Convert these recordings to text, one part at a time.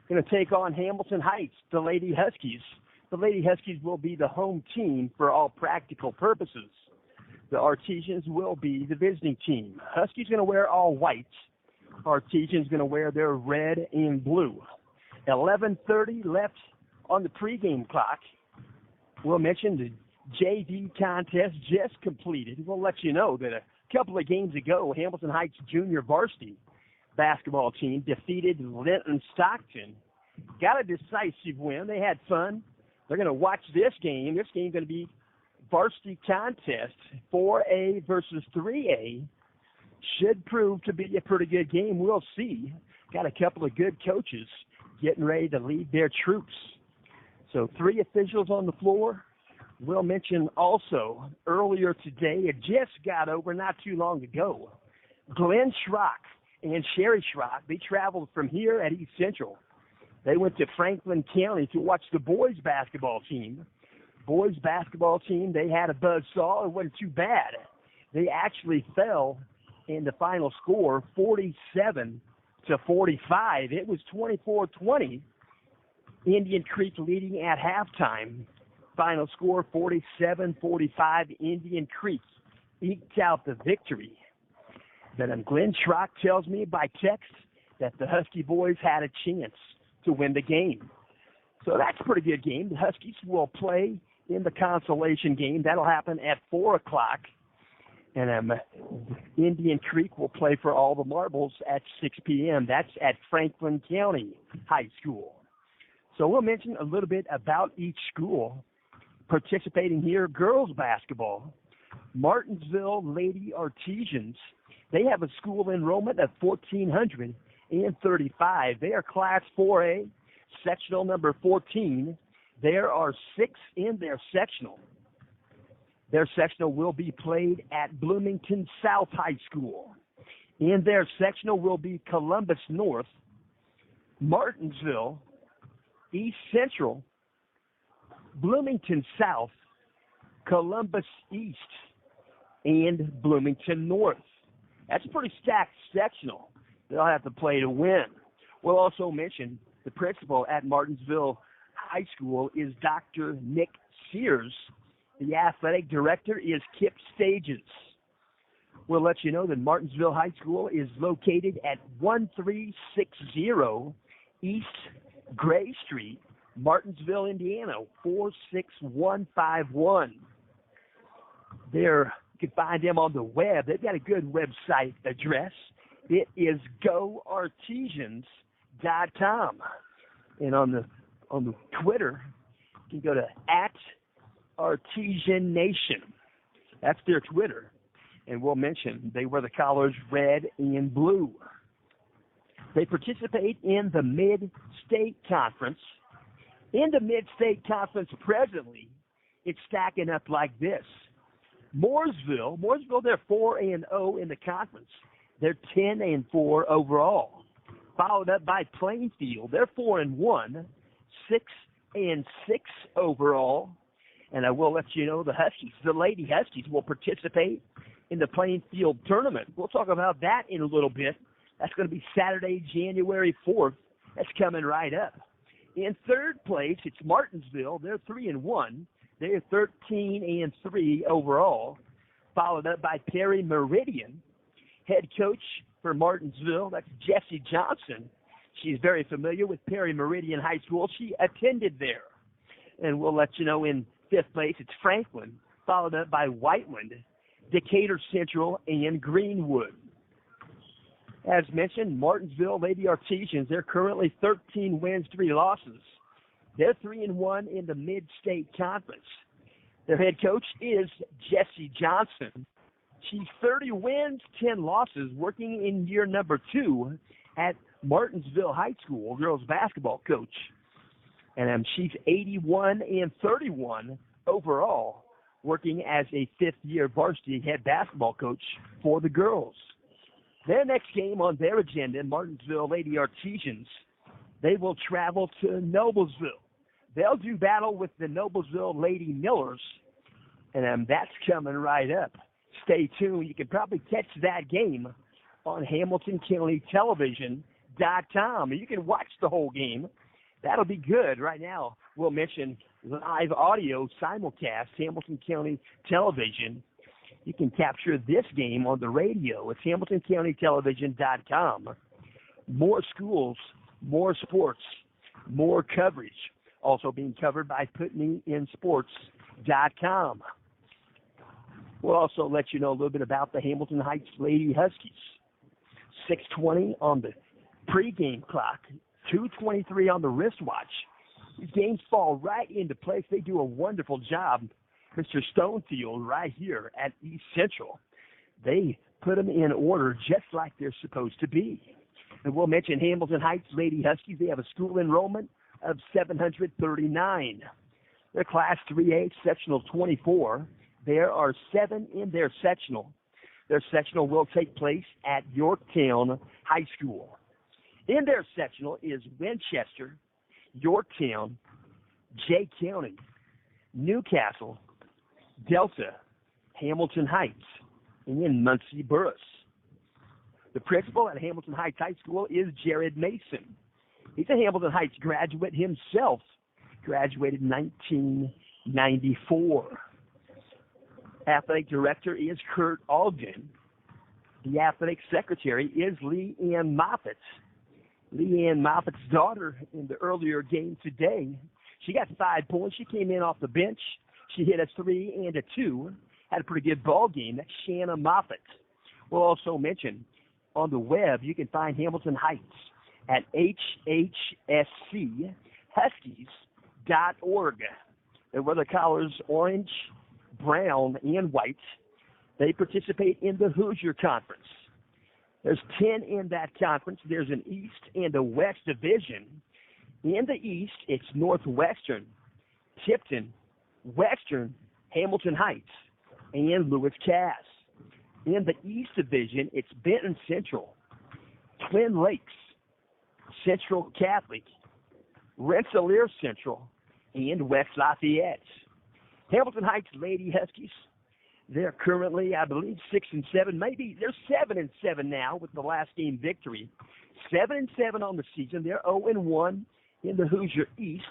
going to take on Hamilton Heights, the Lady Huskies. The Lady Huskies will be the home team for all practical purposes. The Artesians will be the visiting team. Huskies going to wear all white. Artesians going to wear their red and blue. 11:30 left on the pregame clock. We'll mention the JV contest just completed. We'll let you know that a couple of games ago, Hamilton Heights junior varsity basketball team defeated Linton Stockton. Got a decisive win. They had fun. They're going to watch this game. This game's going to be varsity contest, 4A versus 3A. Should prove to be a pretty good game. We'll see. Got a couple of good coaches getting ready to lead their troops. So 3 officials on the floor. We'll mention also earlier today, it just got over not too long ago, Glenn Schrock and Sherry Schrock, they traveled from here at East Central. They went to Franklin County to watch the boys basketball team. Boys basketball team, they had a buzzsaw. It wasn't too bad. They actually fell in the final score, 47-45. It was 24-20. Indian Creek leading at halftime. Final score, 47-45. Indian Creek eked out the victory. Then Glenn Schrock tells me by text that the Husky boys had a chance to win the game. So that's a pretty good game. The Huskies will play in the consolation game. That'll happen at 4 o'clock. And Indian Creek will play for all the marbles at 6 p.m. That's at Franklin County High School. So we'll mention a little bit about each school participating here. Girls basketball, Martinsville Lady Artesians. They have a school enrollment of 1,435. They are Class 4A, sectional number 14. There are 6 in their sectional. Their sectional will be played at Bloomington South High School. In their sectional will be Columbus North, Martinsville, East Central, Bloomington South, Columbus East, and Bloomington North. That's a pretty stacked sectional. They'll have to play to win. We'll also mention the principal at Martinsville High School is Dr. Nick Sears. The athletic director is Kip Stages. We'll let you know that Martinsville High School is located at 1360 East Gray Street, Martinsville, Indiana, 46151. You can find them on the web. They've got a good website address. It is goartesians.com. And on the Twitter, you can go to @ArtesianNation. That's their Twitter. And we'll mention they wear the collars red and blue. They participate in the Mid-State Conference. In the Mid-State Conference presently, it's stacking up like this. Mooresville, they're 4-0 in the conference. They're 10-4 overall. Followed up by Plainfield. They're 4-1, 6-6 overall. And I will let you know the Huskies, the Lady Huskies, will participate in the Plainfield tournament. We'll talk about that in a little bit. That's going to be Saturday, January 4th. That's coming right up. In third place, it's Martinsville. They're 3-1. They're 13-3 overall. Followed up by Perry Meridian. Head coach for Martinsville, that's Jessie Johnson. She's very familiar with Perry Meridian High School. She attended there. And we'll let you know in fifth place, it's Franklin, followed up by Whiteland, Decatur Central, and Greenwood. As mentioned, Martinsville Lady Artesians, they're currently 13 wins, 3 losses. They're 3-1 in the Mid-State Conference. Their head coach is Jessie Johnson. She's 30 wins, 10 losses, working in year number 2 at Martinsville High School, girls basketball coach. And she's 81-31 overall, working as a fifth-year varsity head basketball coach for the girls. Their next game on their agenda, Martinsville Lady Artesians, they will travel to Noblesville. They'll do battle with the Noblesville Lady Millers, and that's coming right up. Stay tuned. You can probably catch that game on HamiltonCountyTelevision.com. HamiltonHeightsLadyHuskies.com. You can watch the whole game. That'll be good. Right now, we'll mention live audio simulcast, Hamilton County Television. You can capture this game on the radio. It's HamiltonCountyTelevision.com. More schools, more sports, more coverage. Also being covered by PutMeInSports.com. We'll also let you know a little bit about the Hamilton Heights Lady Huskies. 6:20 on the pregame clock, 2:23 on the wristwatch. These games fall right into place. They do a wonderful job. Mr. Stonefield right here at East Central. They put them in order just like they're supposed to be. And we'll mention Hamilton Heights Lady Huskies. They have a school enrollment of 739. They're Class 3A, Sectional 24. There are 7 in their sectional. Their sectional will take place at Yorktown High School. In their sectional is Winchester, Yorktown, Jay County, Newcastle, Delta, Hamilton Heights, and Muncie Burris. The principal at Hamilton Heights High School is Jared Mason. He's a Hamilton Heights graduate himself, graduated in 1994. Athletic director is Kurt Ogden. The athletic secretary is Lee Ann Moffitt. Lee Ann Moffitt's daughter in the earlier game today, she got 5 points. She came in off the bench. She hit a 3 and a 2. Had a pretty good ball game. That's Shanna Moffitt. We'll also mention on the web, you can find Hamilton Heights at HHSCHuskies.org. They wear the collars orange, brown, and white. They participate in the Hoosier Conference. There's 10 in that conference. There's an East and a West division. In the East, it's Northwestern, Tipton, Western, Hamilton Heights, and Lewis Cass. In the East Division, it's Benton Central, Twin Lakes, Central Catholic, Rensselaer Central, and West Lafayette. Hamilton Heights Lady Huskies, they're currently, I believe, 6-7. Maybe they're 7-7 now with the last game victory. 7-7 on the season. They're 0-1 in the Hoosier East.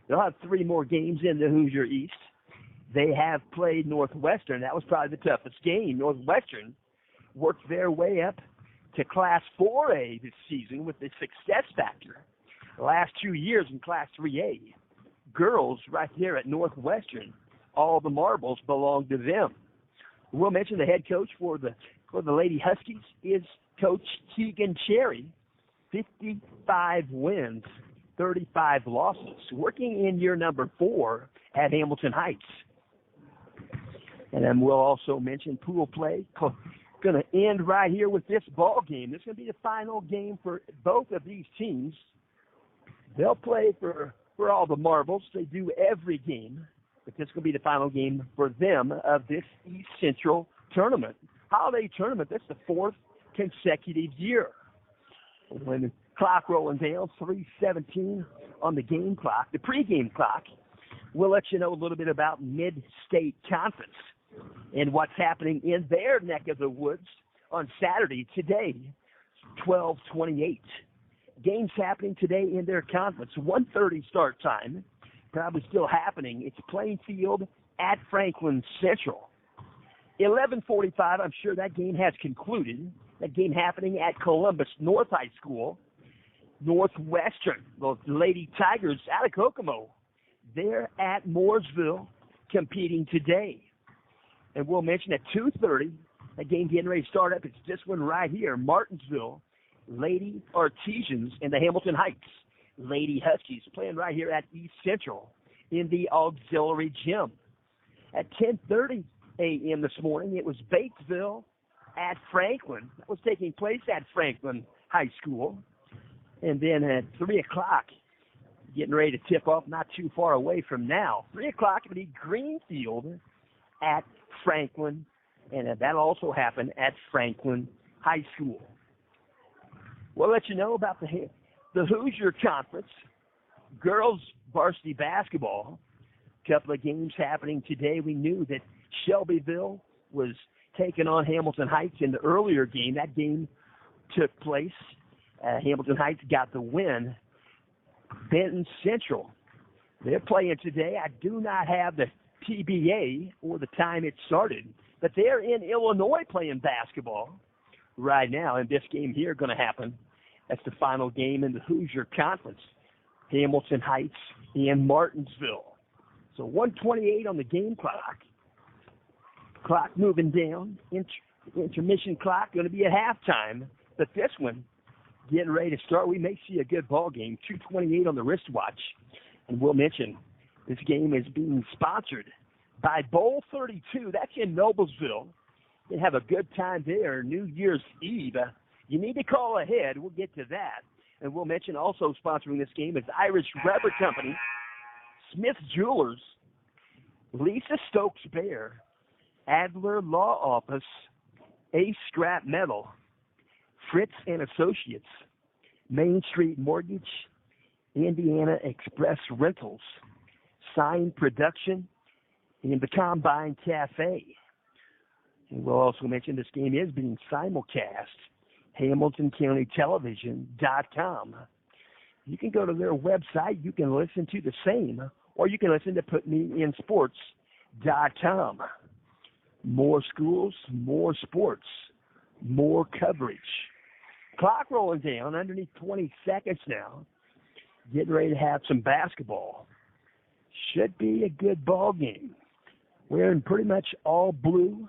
They'll have 3 more games in the Hoosier East. They have played Northwestern. That was probably the toughest game. Northwestern worked their way up to Class 4A this season with the success factor. The last 2 years in Class 3A, girls right there at Northwestern, all the marbles belong to them. We'll mention the head coach for the Lady Huskies is Coach Keegan Cherry. 55 wins, 35 losses, working in year number 4 at Hamilton Heights. And then we'll also mention pool play. Going to end right here with this ball game. This is going to be the final game for both of these teams. They'll play for all the marbles. They do every game. But this is going to be the final game for them of this East Central tournament. Holiday tournament, that's the 4th consecutive year. When the clock rolling down, 3:17 on the game clock, the pregame clock, we'll let you know a little bit about Mid-State Conference and what's happening in their neck of the woods on Saturday today, 12:28. Games happening today in their conference, 1:30 start time. Probably still happening. It's Plainfield at Franklin Central. 11:45, I'm sure that game has concluded. That game happening at Columbus North High School. Northwestern, the Lady Tigers out of Kokomo. They're at Mooresville competing today. And we'll mention at 2:30, that game getting ready to start up. It's this one right here, Martinsville, Lady Artesians and the Hamilton Heights Lady Huskies playing right here at East Central in the auxiliary gym. At 10:30 a.m. this morning, it was Batesville at Franklin. That was taking place at Franklin High School. And then at 3 o'clock, getting ready to tip off not too far away from now. 3 o'clock, it'll be Greenfield at Franklin, and that'll also happen at Franklin High School. We'll let you know about the Hoosier Conference, girls varsity basketball. Couple of games happening today. We knew that Shelbyville was taking on Hamilton Heights in the earlier game. That game took place Hamilton Heights got the win. Benton Central, they're playing today. I do not have the TBA or the time it started, but they're in Illinois playing basketball right now, and this game here going to happen. That's the final game in the Hoosier Conference. Hamilton Heights and Martinsville. So 1:28 on the game clock. Clock moving down. Intermission clock going to be at halftime, but this one getting ready to start. We may see a good ball game. 2:28 on the wristwatch. And we'll mention this game is being sponsored by Bowl 32. That's in Noblesville. They have a good time there, New Year's Eve. You need to call ahead. We'll get to that. And we'll mention also sponsoring this game is Irish Rubber Company, Smith Jewelers, Lisa Stokes Bear, Adler Law Office, Ace Scrap Metal, Fritz and Associates, Main Street Mortgage, Indiana Express Rentals, Sign Production, and the Combine Cafe. And we'll also mention this game is being simulcast, HamiltonCountyTelevision.com. You can go to their website. You can listen to the same, or you can listen to PutMeInSports.com. More schools, more sports, more coverage. Clock rolling down underneath 20 seconds now. Getting ready to have some basketball. Should be a good ball game. Wearing pretty much all blue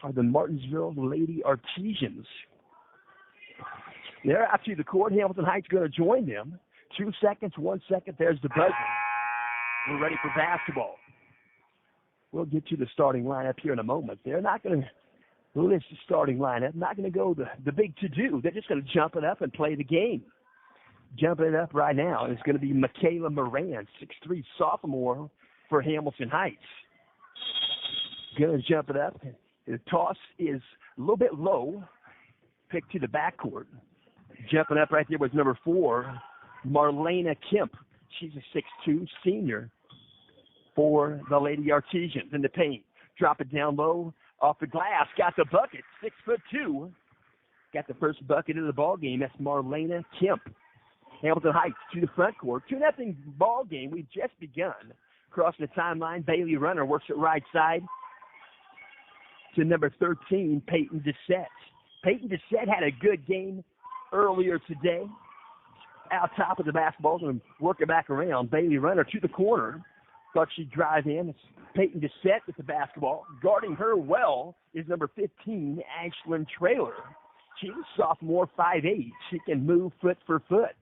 are the Martinsville Lady Artesians. They're out to the court. Hamilton Heights going to join them. 2 seconds, 1 second. There's the buzzer. We're ready for basketball. We'll get to the starting lineup here in a moment. They're not going to list the starting lineup. Not going to go the big to-do. They're just going to jump it up and play the game. Jumping it up right now is going to be Michaela Moran, 6'3", sophomore for Hamilton Heights. Going to jump it up. The toss is a little bit low. Pick to the backcourt. Jumping up right there was number 4, Marlena Kemp. She's a 6'2", senior for the Lady Artesians in the paint. Drop it down low off the glass. Got the bucket, 6'2". Got the first bucket of the ball game. That's Marlena Kemp. Hamilton Heights to the front court. 2-0 ball game. We've just begun. Crossing the timeline, Bailey Runner works it right side to number 13, Peyton Dissett. Peyton Dissett had a good game earlier today. Out top of the basketball and work it back around. Bailey Runner to the corner. Thought she'd drive in. It's Peyton Dissett with the basketball. Guarding her well is number 15, Ashlyn Traylor. She's a sophomore, 5'8". She can move foot for foot.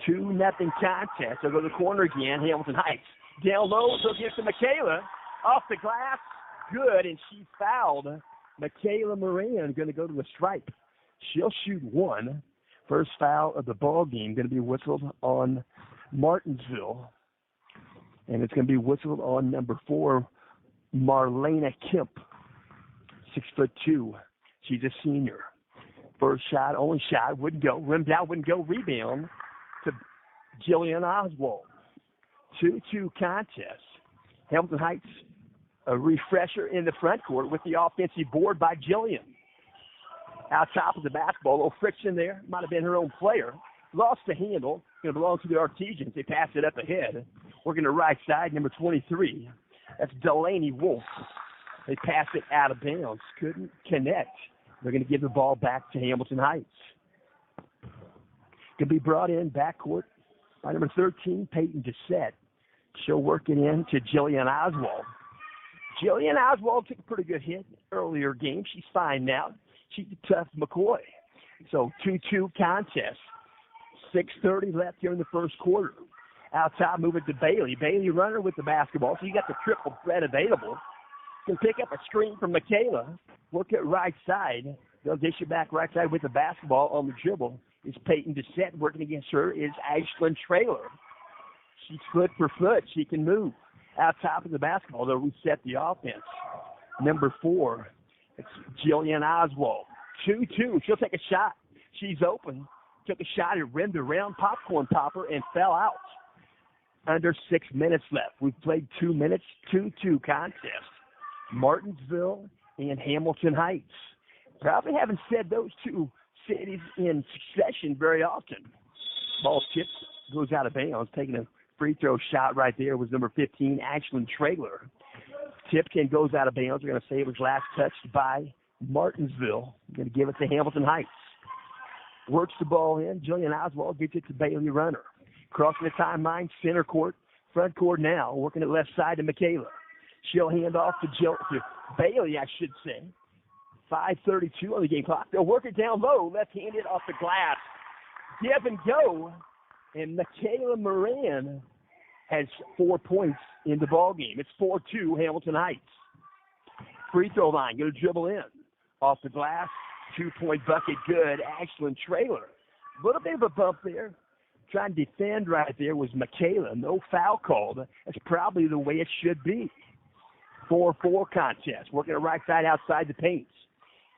2-0 contest. They'll go to the corner again. Hamilton Heights. Down low, they'll give to Michaela. Off the glass. Good, and she fouled. Michaela Moran going to go to the stripe. She'll shoot one. First foul of the ball game going to be whistled on Martinsville. And it's going to be whistled on number 4, Marlena Kemp, 6'2". She's a senior. First shot, only shot, wouldn't go. Rimmed out, wouldn't go. Rebound to Jillian Oswald. 2-2 contest. Hamilton Heights, a refresher in the front court with the offensive board by Jillian. Out top of the basketball, a little friction there. Might have been her own player. Lost the handle. Going to belong to the Artesians. They pass it up ahead. Working the right side, number 23. That's Delaney Wolf. They pass it out of bounds. Couldn't connect. They're going to give the ball back to Hamilton Heights. Going to be brought in backcourt by number 13, Peyton Dissett. She'll work it in to Jillian Oswald. Jillian Oswald took a pretty good hit earlier game. She's fine now. She's a tough McCoy. So 2-2 contest. 6:30 left here in the first quarter. Out top, move it to Bailey. Bailey Runner with the basketball. So you got the triple threat available. Can pick up a screen from Michaela. Work it right side. They'll dish it back right side with the basketball on the dribble. Is Peyton Dissett. Working against her is Ashlyn Traylor. She's foot for foot. She can move. Out top of the basketball, they'll reset the offense. Number 4, it's Jillian Oswald. 2-2. She'll take a shot. She's open. Took a shot and rimmed around popcorn popper and fell out. Under 6 minutes left. We've played 2 minutes. 2-2 contest. Martinsville and Hamilton Heights. Probably haven't said those two cities in succession very often. Ball tips, goes out of bounds. Taking a free throw shot right there was number 15, Ashlyn Traylor. Tipped and goes out of bounds. We're going to say it was last touched by Martinsville. Going to give it to Hamilton Heights. Works the ball in. Jillian Oswald gets it to Bailey Runner. Crossing the timeline, center court, front court now. Working it left side to Michaela. She'll hand off to Bailey, I should say. 5:32 on the game clock. They'll work it down low, left-handed off the glass. Give and go. And Michaela Moran has 4 points in the ball game. It's 4-2 Hamilton Heights. Free throw line, going to dribble in. Off the glass, 2-point bucket good. Ashlyn Traylor. A little bit of a bump there. Trying to defend right there was Michaela. No foul called. That's probably the way it should be. 4-4 contest. Working it right side outside the paint.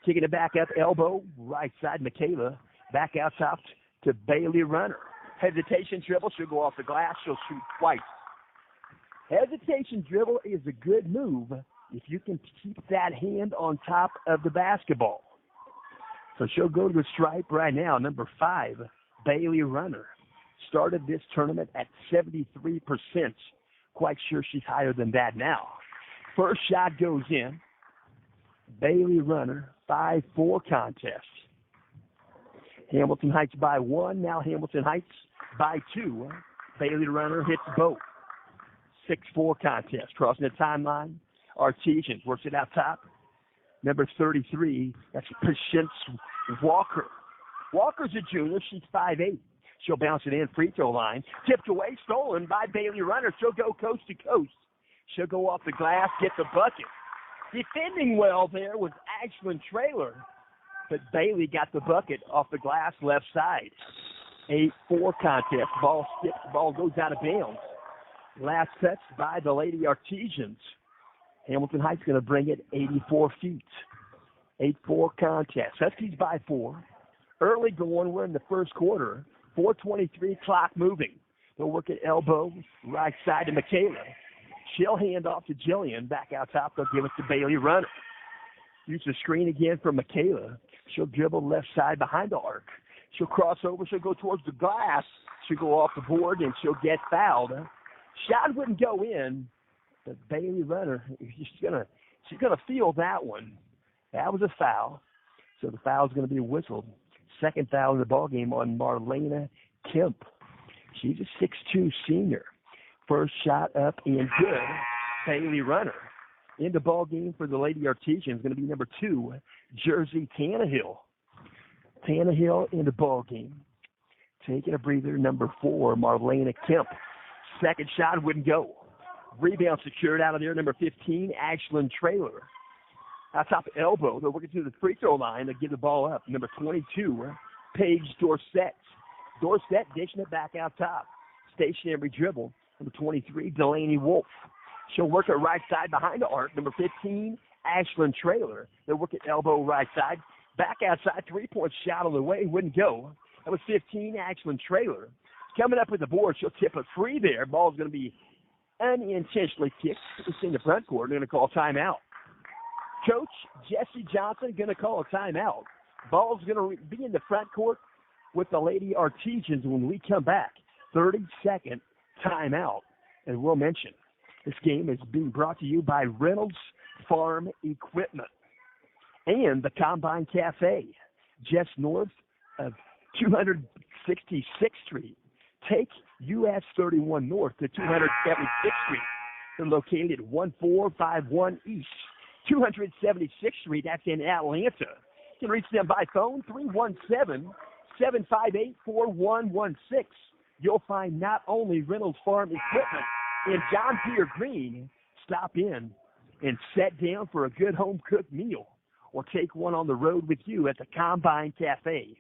Kicking it back up, elbow, right side Michaela. Back out top to Bailey Runner. Hesitation dribble. She'll go off the glass. She'll shoot twice. Hesitation dribble is a good move if you can keep that hand on top of the basketball. So she'll go to the stripe right now. Number 5, Bailey Runner. Started this tournament at 73%. Quite sure she's higher than that now. First shot goes in. Bailey Runner, 5-4 contest. Hamilton Heights by 1. Now Hamilton Heights by 2. Bailey Runner hits both. 6-4 contest. Crossing the timeline. Artesians works it out top. Number 33, that's Patience Walker. Walker's a junior. She's 5'8". She'll bounce it in. Free throw line. Tipped away. Stolen by Bailey Runner. She'll go coast to coast. She'll go off the glass. Get the bucket. Defending well there was Ashlyn Traylor. But Bailey got the bucket off the glass left side. 8-4 contest. Ball skips. Ball goes out of bounds. Last touch by the Lady Artesians. Hamilton Heights going to bring it 84 feet. 8-4 contest. Huskies by 4. Early going. We're in the first quarter. 4:23 clock moving. They'll work at elbow, right side to Michaela. She'll hand off to Jillian. Back out top. They'll give it to Bailey Runner. Use the screen again for Michaela. She'll dribble left side behind the arc. She'll cross over. She'll go towards the glass. She'll go off the board, and she'll get fouled. Shot wouldn't go in, but Bailey Runner, she's gonna feel that one. That was a foul, so the foul's going to be whistled. Second foul in the ballgame on Marlena Kemp. She's a 6'2" senior. First shot up and good. Bailey Runner. In the ballgame for the Lady Artesians is going to be number 2, Jersey Tannehill. Tannehill in the ballgame. Taking a breather, number 4, Marlena Kemp. Second shot wouldn't go. Rebound secured out of there, number 15, Ashlyn Traylor. Out top elbow, they're working through the free throw line. They give the ball up. Number 22, Paige Dorsett. Dorsett dishing it back out top. Stationary dribble. Number 23, Delaney Wolf. She'll work it right side behind the arc. Number 15, Ashlyn Traylor. They work it elbow right side. Back outside, 3-point shot on the way. Wouldn't go. That was 15, Ashlyn Traylor. Coming up with the board, she'll tip a free there. Ball's going to be unintentionally kicked. It's in the front court. They're going to call timeout. Coach Jesse Johnson going to call a timeout. Ball's going to be in the front court with the Lady Artesians when we come back. 30-second timeout. And we'll mention this game is being brought to you by Reynolds Farm Equipment and the Combine Cafe, just north of 266th Street. Take US 31 north to 276th Street. They're located at 1451 East, 276th Street. That's in Atlanta. You can reach them by phone, 317-758-4116. You'll find not only Reynolds Farm Equipment in John Deere Green. Stop in and sit down for a good home-cooked meal or take one on the road with you at the Combine Cafe.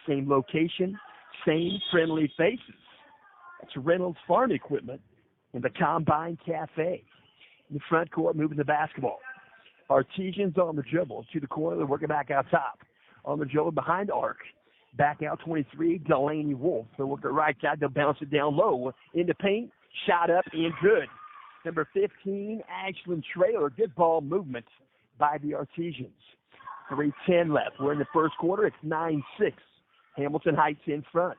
Same location, same friendly faces. That's Reynolds Farm Equipment in the Combine Cafe. In the front court, moving the basketball. Artesians on the dribble to the corner. They're working back out top. On the dribble behind arc. Back out 23, Delaney Wolf. They'll work it right side. They'll bounce it down low. In the paint, shot up and good. Number 15, Ashlyn Traylor. Good ball movement by the Artesians. 3:10 left. We're in the first quarter. It's 9-6. Hamilton Heights in front.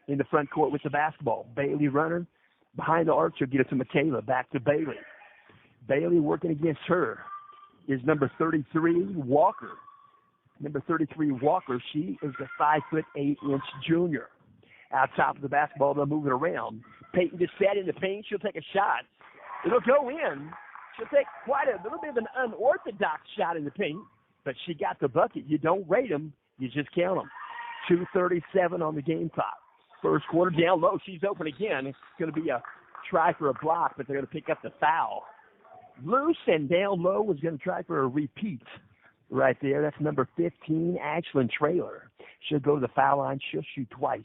In the front court with the basketball. Bailey runner. Behind the arc, she'll get it to Michaela. Back to Bailey. Bailey working against her is number 33, Walker. Number 33, Walker. She is a 5'8" junior. Out top of the basketball, they'll move it around. Peyton just sat in the paint. She'll take a shot. It'll go in. She'll take quite a little bit of an unorthodox shot in the paint, but she got the bucket. You don't rate them. You just count them. 2:37 on the game clock. First quarter down low. She's open again. It's going to be a try for a block, but they're going to pick up the foul. Loose and down low was going to try for a repeat right there. That's number 15, Ashlyn Traylor. She'll go to the foul line. She'll shoot twice.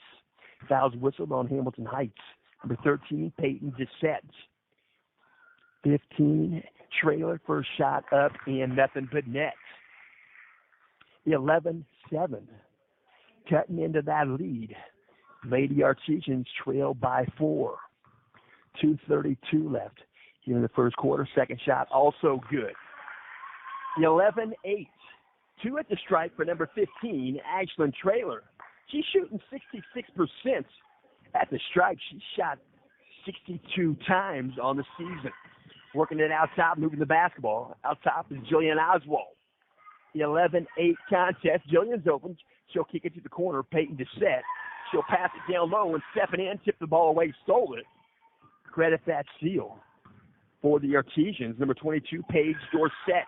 Fouls whistled on Hamilton Heights. Number 13, Peyton Dissett. 15, Traylor, first shot up and nothing but net. 11-7. Cutting into that lead. Lady Artesians trail by 4. 2:32 left here in the first quarter. Second shot also good. 11-8. 2 at the stripe for number 15, Ashlyn Traylor. She's shooting 66% at the stripe. She shot 62 times on the season. Working it out top, moving the basketball. Out top is Jillian Oswald. 11-8 contest. Jillian's open. She'll kick it to the corner. Peyton Dissett. She'll pass it down low and stepping in, tip the ball away, stole it. Credit that steal for the Artesians. Number 22, Paige Dorsett.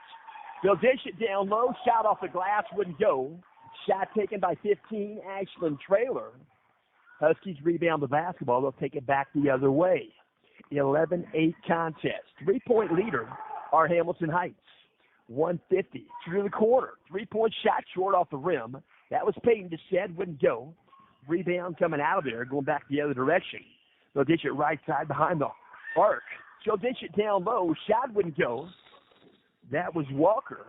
They'll dish it down low. Shot off the glass, wouldn't go. Shot taken by 15, Ashlyn Traylor. Huskies rebound the basketball. They'll take it back the other way. 11-8 contest. 3-point leader are Hamilton Heights. 150 through the corner. 3-point shot short off the rim. That was Peyton Dissett, wouldn't go. Rebound coming out of there, going back the other direction. They'll dish it right side behind the arc. She'll dish it down low. Shot wouldn't go. That was Walker.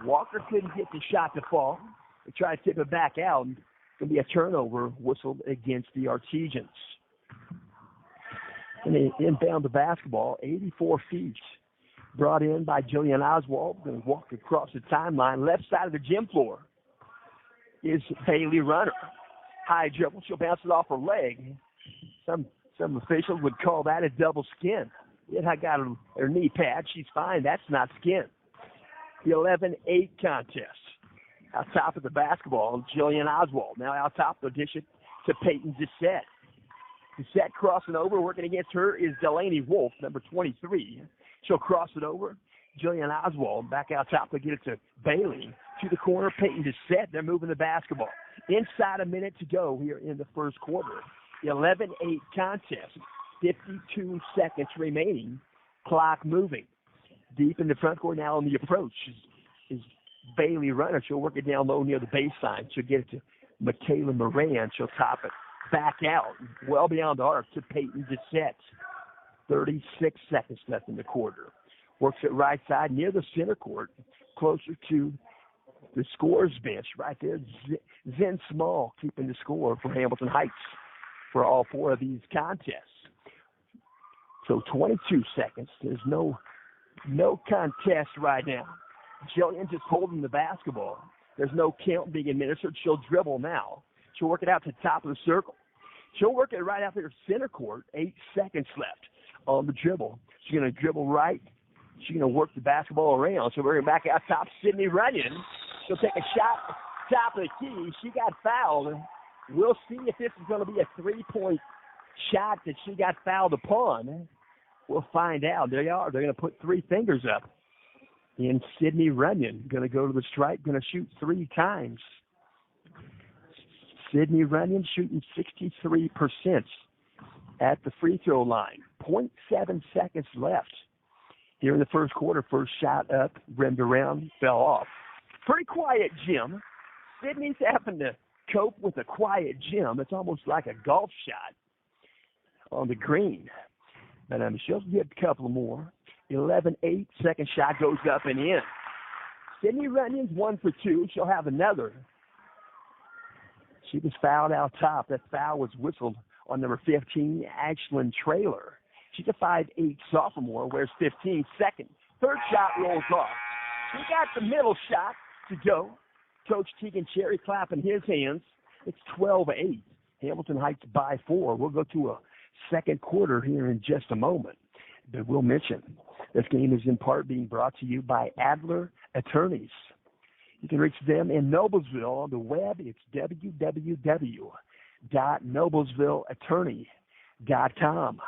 Walker couldn't get the shot to fall. They tried to tip it back out. It's going to be a turnover whistled against the Artesians. And they inbound the basketball, 84 feet. Brought in by Jillian Oswald. Going to walk across the timeline. Left side of the gym floor is Bailey Runner. High dribble. She'll bounce it off her leg. Some officials would call that a double skin. Yet I got her knee pad. She's fine. That's not skin. The 11-8 contest. Out top of the basketball, Jillian Oswald. Now out top, they'll dish it to Peyton Dissett. Dissett crossing over. Working against her is Delaney Wolf, number 23. She'll cross it over. Jillian Oswald back out top. They'll get it to Bailey. To the corner, Peyton Dissett. They're moving the basketball. Inside a minute to go here in the first quarter. 11-8 contest. 52 seconds remaining. Clock moving. Deep in the front court now on the approach is Bailey Runner. She'll work it down low near the baseline. She'll get it to Michaela Moran. She'll top it back out, well beyond the arc to Peyton Dissett. 36 seconds left in the quarter. Works it right side near the center court, closer to the scorer's bench right there. Zen Small keeping the score for Hamilton Heights for all 4 of these contests. So 22 seconds. There's no contest right now. Jillian just holding the basketball. There's no count being administered. She'll dribble now. She'll work it out to the top of the circle. She'll work it right out there center court. 8 seconds left on the dribble. She's going to dribble right. She's going to work the basketball around. So we're going back out top. Sydney Runyon. She'll take a shot top of the key. She got fouled. We'll see if this is going to be a 3-point shot that she got fouled upon. We'll find out. There they are. They're going to put 3 fingers up. And Sydney Runyon going to go to the stripe, going to shoot 3 times. Sydney Runyon shooting 63% at the free throw line. 0.7 seconds left here in the first quarter. First shot up, rimmed around, fell off. Pretty quiet gym. Sydney's having to cope with a quiet gym. It's almost like a golf shot on the green. But she'll get a couple more. 11-8, second shot goes up and in. Sydney Runyon's 1 for 2. She'll have another. She was fouled out top. That foul was whistled on number 15, Ashlyn Traylor. She's a 5'8 sophomore, wears 15. Second, third shot rolls off. She got the middle shot to go. Coach Tegan Cherry clapping his hands. It's 12-8. Hamilton Heights by 4. We'll go to a second quarter here in just a moment. But we'll mention this game is in part being brought to you by Adler Attorneys. You can reach them in Noblesville on the web. It's www.noblesvilleattorney.com.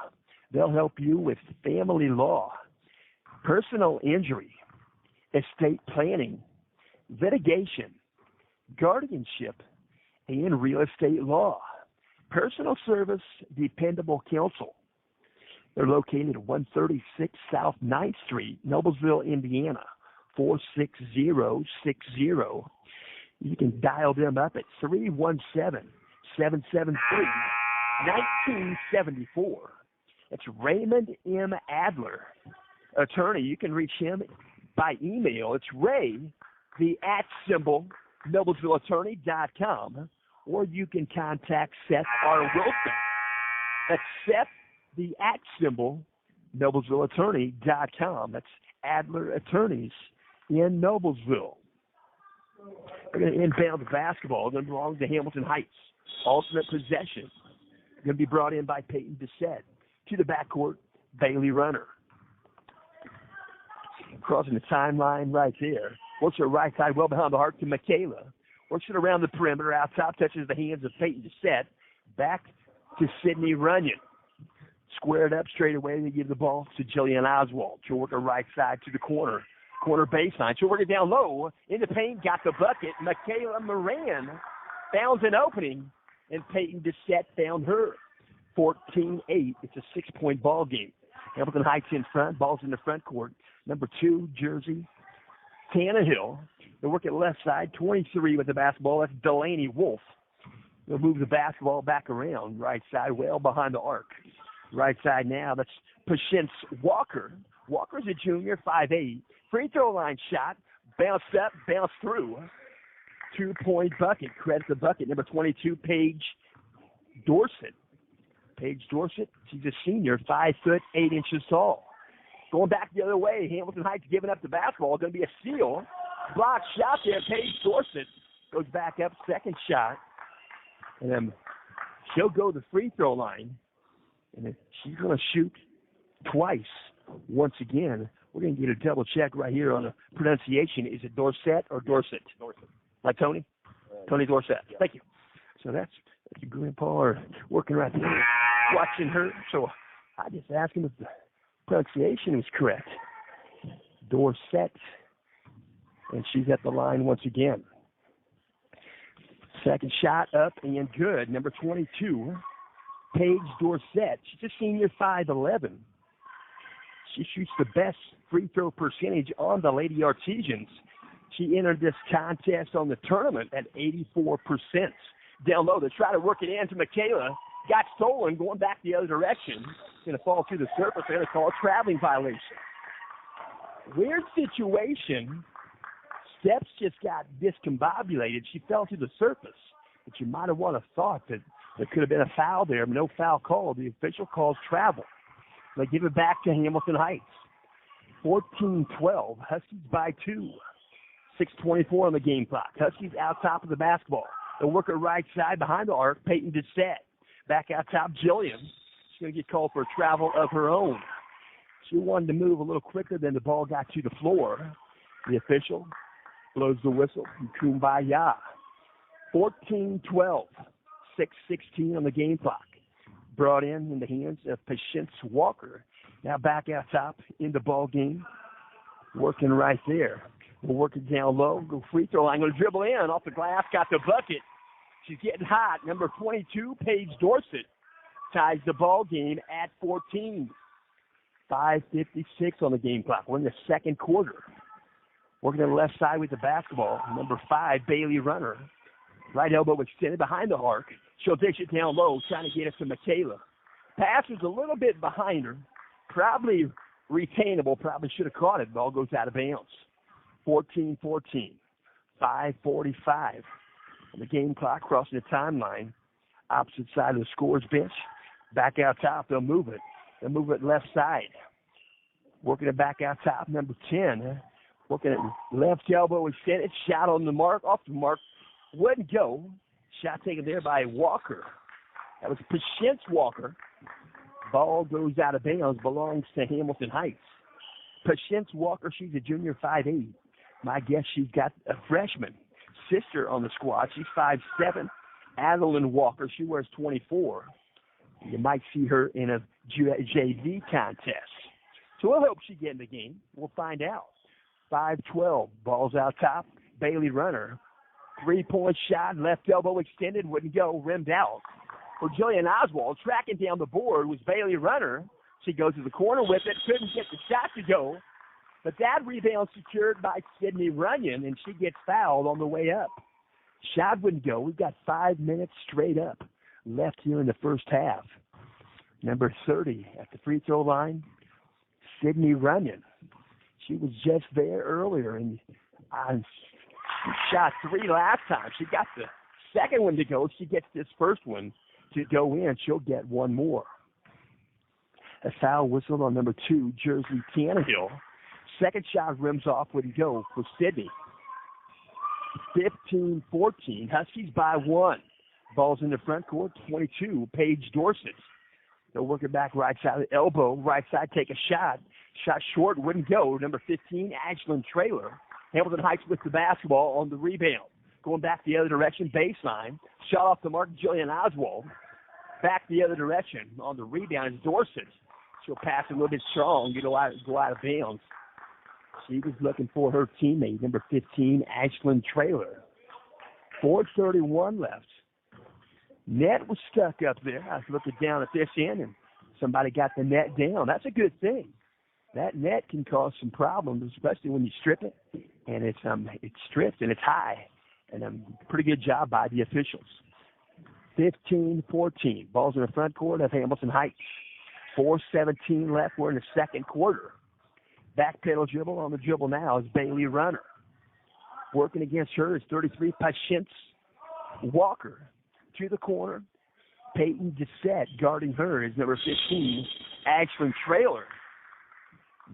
They'll help you with family law, personal injury, estate planning, litigation, guardianship, and real estate law. Personal service, dependable counsel. They're located at 136 South 9th Street, Noblesville, Indiana, 46060. You can dial them up at 317-773-1974. It's Raymond M. Adler, attorney. You can reach him by email. It's Ray, the @Noblesvilleattorney.com, or you can contact Seth R. Wilson. That's Seth, the @Noblesvilleattorney.com. That's Adler Attorneys in Noblesville. We're going to inbound the basketball. It's going to belong to Hamilton Heights. Ultimate possession. Going to be brought in by Peyton Bissett. To the backcourt, Bailey Runner. Crossing the timeline right there. Works it right side, well behind the arc to Michaela. Works it around the perimeter, out top, touches the hands of Peyton Bissett. Back to Sydney Runyon. Squared up straight away. They give the ball to Jillian Oswald. She'll work her right side to the corner baseline. She'll work it down low. In the paint, got the bucket. Michaela Moran found an opening, and Peyton Bissett found her. 14-8. It's a 6-point ball game. Hamilton Heights in front. Ball's in the front court. Number 2, Jersey Tannehill. They work at left side. 23 with the basketball. That's Delaney Wolf. They'll move the basketball back around. Right side, well behind the arc. Right side now, that's Patience Walker. Walker's a junior, 5'8". Free throw line shot. Bounced up, bounced through. 2-point bucket. Credit the bucket. Number 22, Paige Dorsett. Paige Dorsett, she's a senior, 5 foot 8 inches tall. Going back the other way, Hamilton Heights giving up the basketball. Going to be a steal. Block shot there. Paige Dorsett goes back up, second shot. And then she'll go to the free throw line. And then she's going to shoot twice. Once again, we're going to get a double check right here on the pronunciation. Is it Dorsett or Dorset? Dorset. Like Tony? Tony Dorsett. Yeah. Thank you. So that's your grandpa are working right there, watching her. So I just asked him if the pronunciation was correct. Dorsett. And she's at the line once again. Second shot up and good. Number 22, Paige Dorsett. She's a senior, 5'11". She shoots the best free throw percentage on the Lady Artesians. She entered this contest on the tournament at 84%. Down low, they try to work it into Michaela. Got stolen, going back the other direction. Going to fall through the surface. They're going to call a traveling violation. Weird situation. Steps just got discombobulated. She fell to the surface. But you might have thought that there could have been a foul there. No foul called. The official calls travel. They give it back to Hamilton Heights. 14-12. Huskies by 2. 6:24 on the game clock. Huskies out top of the basketball. They'll work it right side behind the arc. Peyton Bissett. Back out top, Jillian. She's going to get called for a travel of her own. She wanted to move a little quicker than the ball got to the floor. The official blows the whistle. Kumbaya. 14-12. 6:16 on the game clock. Brought in the hands of Patience Walker. Now back out top in the ball game. Working right there. We'll work it down low. Go free throw line. Going to dribble in off the glass. Got the bucket. She's getting hot. Number 22, Paige Dorsett, ties the ball game at 14. 5:56 on the game clock. We're in the second quarter. Working on the left side with the basketball. Number 5, Bailey Runner. Right elbow extended behind the arc. She'll dish it down low, trying to get it to Michaela. Pass is a little bit behind her. Probably retainable. Probably should have caught it. Ball goes out of bounds. 14-14. 5:45 on the game clock, crossing the timeline. Opposite side of the scorer's bench. Back out top, they'll move it. They'll move it left side. Working it back out top, number 10. Working at left elbow extended. Shot on the mark. Off the mark. Wouldn't go. Shot taken there by Walker. That was Patience Walker. Ball goes out of bounds. Belongs to Hamilton Heights. Patience Walker, she's a junior 5'8". My guess she's got a freshman sister on the squad. She's 5'7". Adeline Walker, she wears 24. You might see her in a JV contest. So we'll hope she gets in the game. We'll find out. 5-12, ball's out top. Bailey Runner. 3-point shot, left elbow extended, wouldn't go, rimmed out. For Jillian Oswald, tracking down the board was Bailey Runner. She goes to the corner with it, couldn't get the shot to go. But that rebound secured by Sydney Runyon, and she gets fouled on the way up. Shot wouldn't go. We've got 5 minutes straight up left here in the first half. Number 30 at the free throw line, Sydney Runyon. She was just there earlier and shot 3 last time. She got the second one to go. She gets this first one to go in. She'll get one more. A foul whistled on number 2, Jersey Tannehill. Second shot rims off, wouldn't go for Sydney. 15-14. Huskies by 1. Ball's in the front court. 22, Paige Dorset. They'll work it back right side of the elbow. Right side, take a shot. Shot short, wouldn't go. Number 15, Ashlyn Traylor. Hamilton Heights with the basketball on the rebound. Going back the other direction, baseline. Shot off the mark, Jillian Oswald. Back the other direction on the rebound is Dorset. She'll pass a little bit strong, go out of bounds. She was looking for her teammate, number 15, Ashlyn Traylor. 4:31 left. Net was stuck up there. I was looking down at this end, and somebody got the net down. That's a good thing. That net can cause some problems, especially when you strip it, and it's stripped and it's high. And pretty good job by the officials. 15-14. Ball's in the front court of Hamilton Heights. 4:17 left. We're in the second quarter. Back pedal dribble on the dribble now is Bailey Runner. Working against her is 33, Patience Walker. To the corner, Peyton Dissett. Guarding her is number 15, Ashlyn Traylor.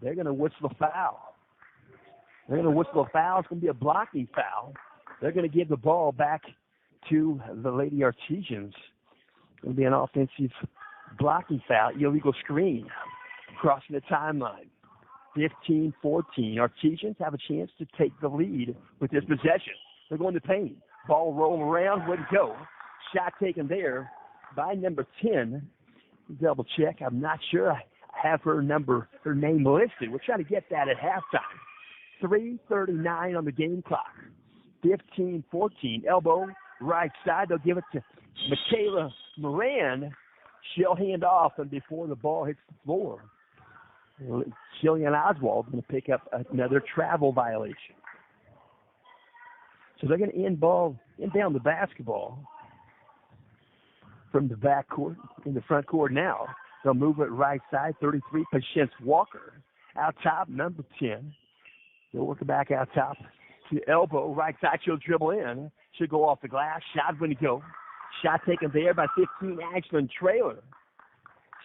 They're going to whistle a foul. It's going to be a blocking foul. They're going to give the ball back to the Lady Artesians. It's going to be an offensive blocking foul, illegal screen, crossing the timeline. 15-14. Artesians have a chance to take the lead with this possession. They're going to paint. Ball rolling around, wouldn't go. Shot taken there by number 10. Double check. I'm not sure. I have her name listed. We're trying to get that at halftime. 3:39 on the game clock. 15-14. Elbow, right side. They'll give it to Michaela Moran. She'll hand off, and before the ball hits the floor, Jillian Oswald is going to pick up another travel violation. So they're going to inbound the basketball from the back court in the front court now. They'll move it right side, 33, Patience Walker. Out top, number 10. They'll work it back out top to elbow, right side. She'll dribble in. She'll go off the glass. Shot when to go. Shot taken there by 15, Ashlyn Traylor.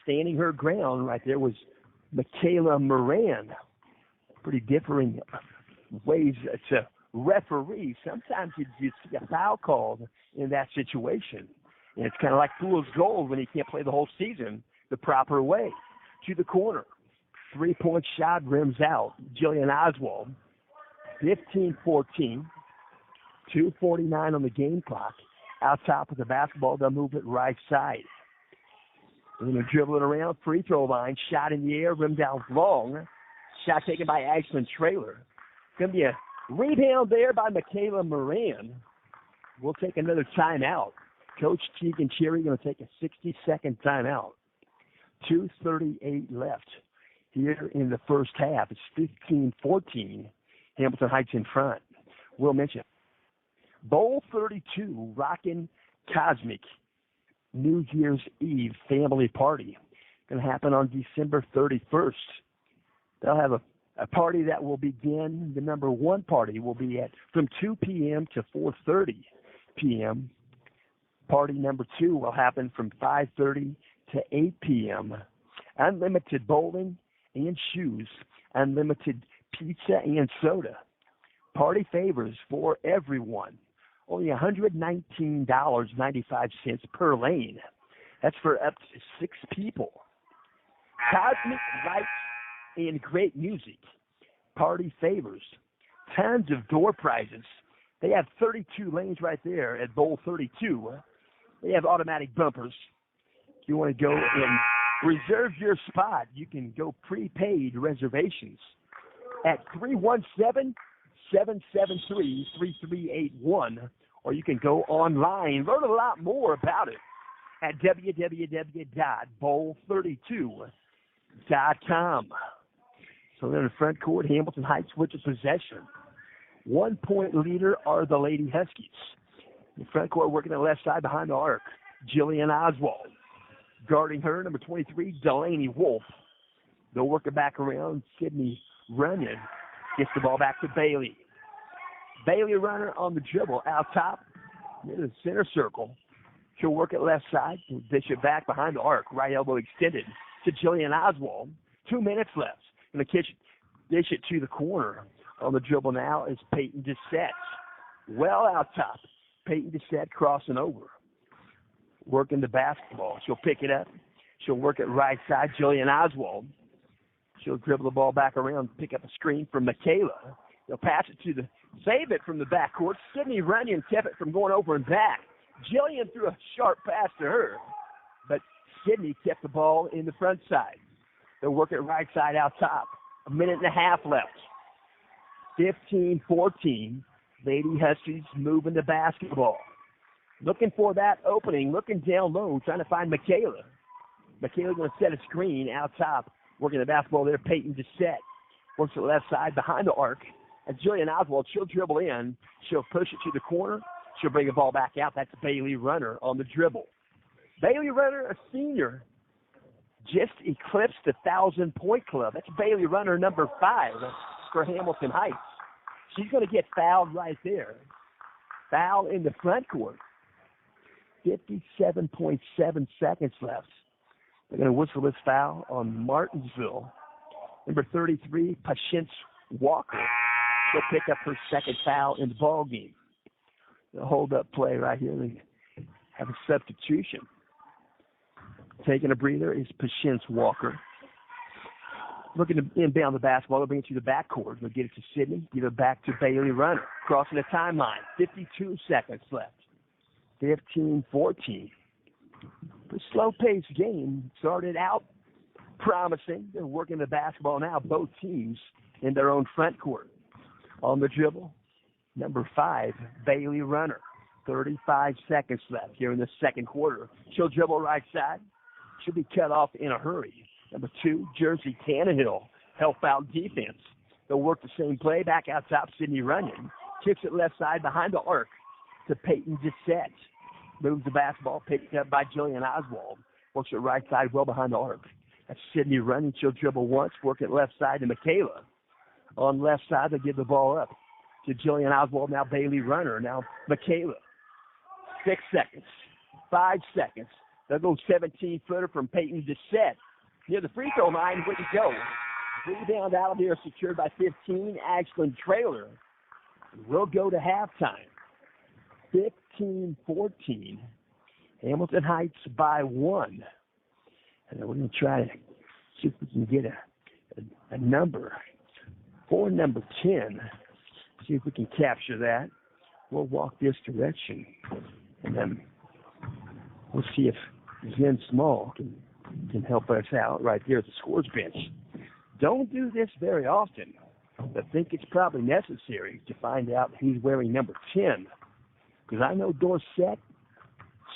Standing her ground right there was Michaela Moran. Pretty differing ways to referee. Sometimes you see a foul called in that situation. And it's kind of like fool's gold when you can't play the whole season the proper way. To the corner. 3-point shot rims out. Jillian Oswald. 15-14. 2:49 on the game clock. Out top of the basketball, they'll move it right side. They're going to dribble it around. Free throw line. Shot in the air. Rimmed out long. Shot taken by Ashlyn Traylor. Going to be a rebound there by Michaela Moran. We'll take another timeout. Coach Tegan Cherry going to take a 60-second timeout. 2:38 left here in the first half. It's 15-14. Hamilton Heights in front. We'll mention Bowl 32, Rockin' Cosmic New Year's Eve family party. Going to happen on December 31st. They'll have a party that will begin. The number 1 party will be from 2 p.m. to 4:30 p.m. Party number 2 will happen from 5:30 to 8 p.m. Unlimited bowling and shoes. Unlimited pizza and soda. Party favors for everyone. Only $119.95 per lane. That's for up to 6 people. Cosmic lights and great music. Party favors. Tons of door prizes. They have 32 lanes right there at Bowl 32. They have automatic bumpers. If you want to go and reserve your spot, you can go prepaid reservations at 317-773-3381, or you can go online, learn a lot more about it at www.bowl32.com. So they're in the front court, Hamilton Heights with the possession. 1 point leader are the Lady Huskies. In the front court, working the left side behind the arc, Jillian Oswald. Guarding her, number 23, Delaney Wolf. They'll work it back around. Sydney Runyon gets the ball back to Bailey. Bailey Runner on the dribble, out top, near the center circle. She'll work it left side, dish it back behind the arc, right elbow extended to Jillian Oswald. 2 minutes left. Going to dish it to the corner. On the dribble now is Peyton Dissett. Well out top. Peyton Dissett crossing over. Working the basketball. She'll pick it up. She'll work it right side. Jillian Oswald. She'll dribble the ball back around, pick up a screen from Michaela. They'll pass it to save it from the backcourt. Sydney Runyon kept it from going over and back. Jillian threw a sharp pass to her, but Sydney kept the ball in the front side. They'll work it right side out top. 1.5 minutes left. 15-14. Lady Huskies moving the basketball. Looking for that opening, looking down low, trying to find Michaela. Michaela going to set a screen out top. Working the basketball there, Peyton Dissett. Works to the left side behind the arc. And Jillian Oswald, she'll dribble in. She'll push it to the corner. She'll bring the ball back out. That's Bailey Runner on the dribble. Bailey Runner, a senior, just eclipsed the 1,000-point club. That's Bailey Runner, number 5 for Hamilton Heights. She's going to get fouled right there. Foul in the front court. 57.7 seconds left. They're going to whistle this foul on Martinsville. Number 33, Patience Walker. She'll pick up her second foul in the ball game. The hold-up play right here. They have a substitution. Taking a breather is Patience Walker. Looking to inbound the basketball. They'll bring it to the backcourt. They'll get it to Sydney. Give it back to Bailey Runner. Crossing the timeline. 52 seconds left. 15-14. The slow-paced game started out promising. They're working the basketball now, both teams in their own front court. On the dribble, number 5, Bailey Runner. 35 seconds left here in the second quarter. She'll dribble right side. She'll be cut off in a hurry. Number 2, Jersey Tannehill. Help out defense. They'll work the same play back out top. Sydney Runyon kicks it left side behind the arc to Peyton Dissett. Moves the basketball, picked up by Jillian Oswald. Works it right side, well behind the arc. That's Sydney Runyon. She'll dribble once, work it left side to Michaela. On left side, they give the ball up to Jillian Oswald. Now Bailey Runner. Now Michaela. 6 seconds. 5 seconds. They'll go 17-footer from Peyton Dissett. Near the free throw line, where you go. Rebound out of here, secured by 15, Ashland Trailer. We'll go to halftime. 15-14. Hamilton Heights by 1. And then we're going to try to see if we can get a number for number 10. See if we can capture that. We'll walk this direction. And then we'll see if Zen Small can help us out right there at the scores bench. Don't do this very often, but think it's probably necessary to find out who's wearing number 10. Because I know Dorsett,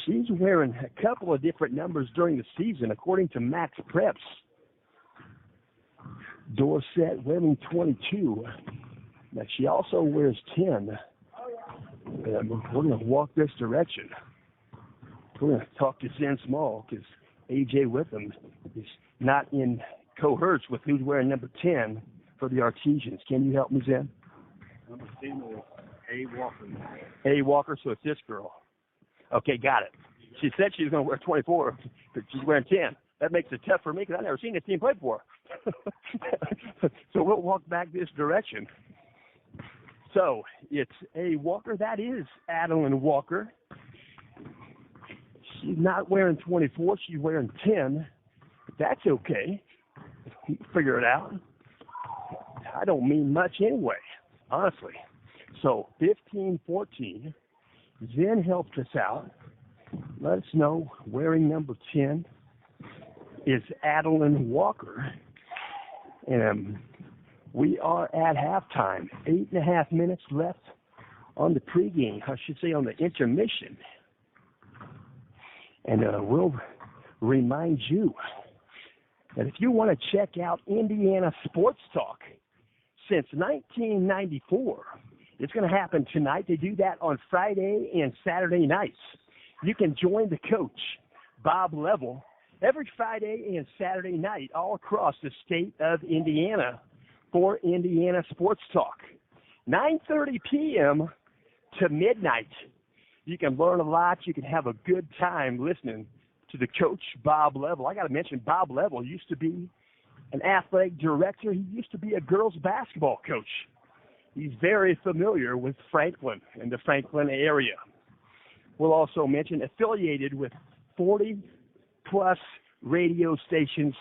she's wearing a couple of different numbers during the season, according to Max Preps. Dorsett wearing 22, but she also wears 10. We're going to walk this direction. We're going to talk to Zen Small because A.J. Witham is not in coherence with who's wearing number 10 for the Artesians. Can you help me, Zen? Number 10 is A. Walker. A. Walker, so it's this girl. Okay, got it. She said she was going to wear 24, but she's wearing 10. That makes it tough for me because I've never seen this team play before. So we'll walk back this direction. So it's a Walker. That is Adeline Walker. She's not wearing 24. She's wearing 10. But that's okay. Figure it out. I don't mean much anyway, honestly. So 15-14. Zen helped us out. Let us know wearing number 10 is Adeline Walker. And we are at halftime. 8.5 minutes left on the pregame. I should say on the intermission. And we'll remind you that if you want to check out Indiana Sports Talk since 1994, it's going to happen tonight. They do that on Friday and Saturday nights. You can join the coach, Bob Level, every Friday and Saturday night all across the state of Indiana for Indiana Sports Talk. 9:30 p.m. to midnight. You can learn a lot. You can have a good time listening to the coach, Bob Level. I got to mention, Bob Level used to be an athletic director. He used to be a girls basketball coach. He's very familiar with Franklin and the Franklin area. We'll also mention affiliated with 40-plus radio stations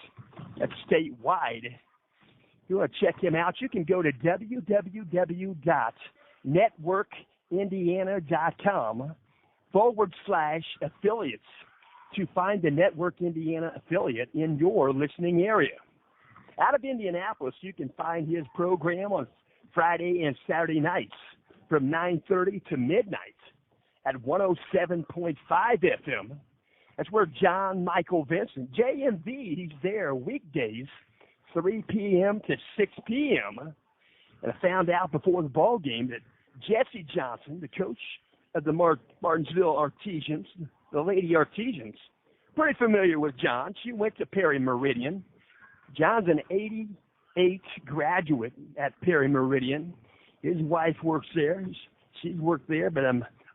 that's statewide. If you want to check him out, you can go to www.networkindiana.com/affiliates to find the Network Indiana affiliate in your listening area. Out of Indianapolis, you can find his program on Friday and Saturday nights from 9:30 to midnight at 107.5 FM. That's where John Michael Vincent, JMV, he's there weekdays, 3 p.m. to 6 p.m. And I found out before the ball game that Jesse Johnson, the coach of the Martinsville Artesians, the Lady Artesians, pretty familiar with John. She went to Perry Meridian. John's an 88 graduate at Perry Meridian. His wife works there. She's worked there, but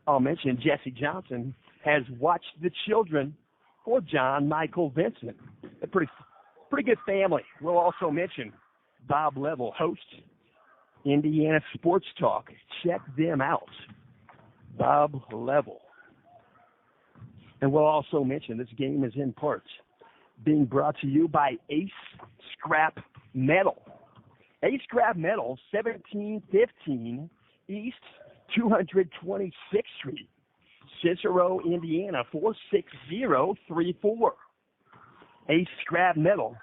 I'll mention Jesse Johnson has watched the children for John Michael Vincent. A pretty good family. We'll also mention Bob Level hosts Indiana Sports Talk. Check them out. Bob Level. And we'll also mention this game is in part being brought to you by Ace Scrap Metal. Ace Scrap Metal, 1715 East 226th Street, Cicero, Indiana, 46034. Ace Scrap Metal,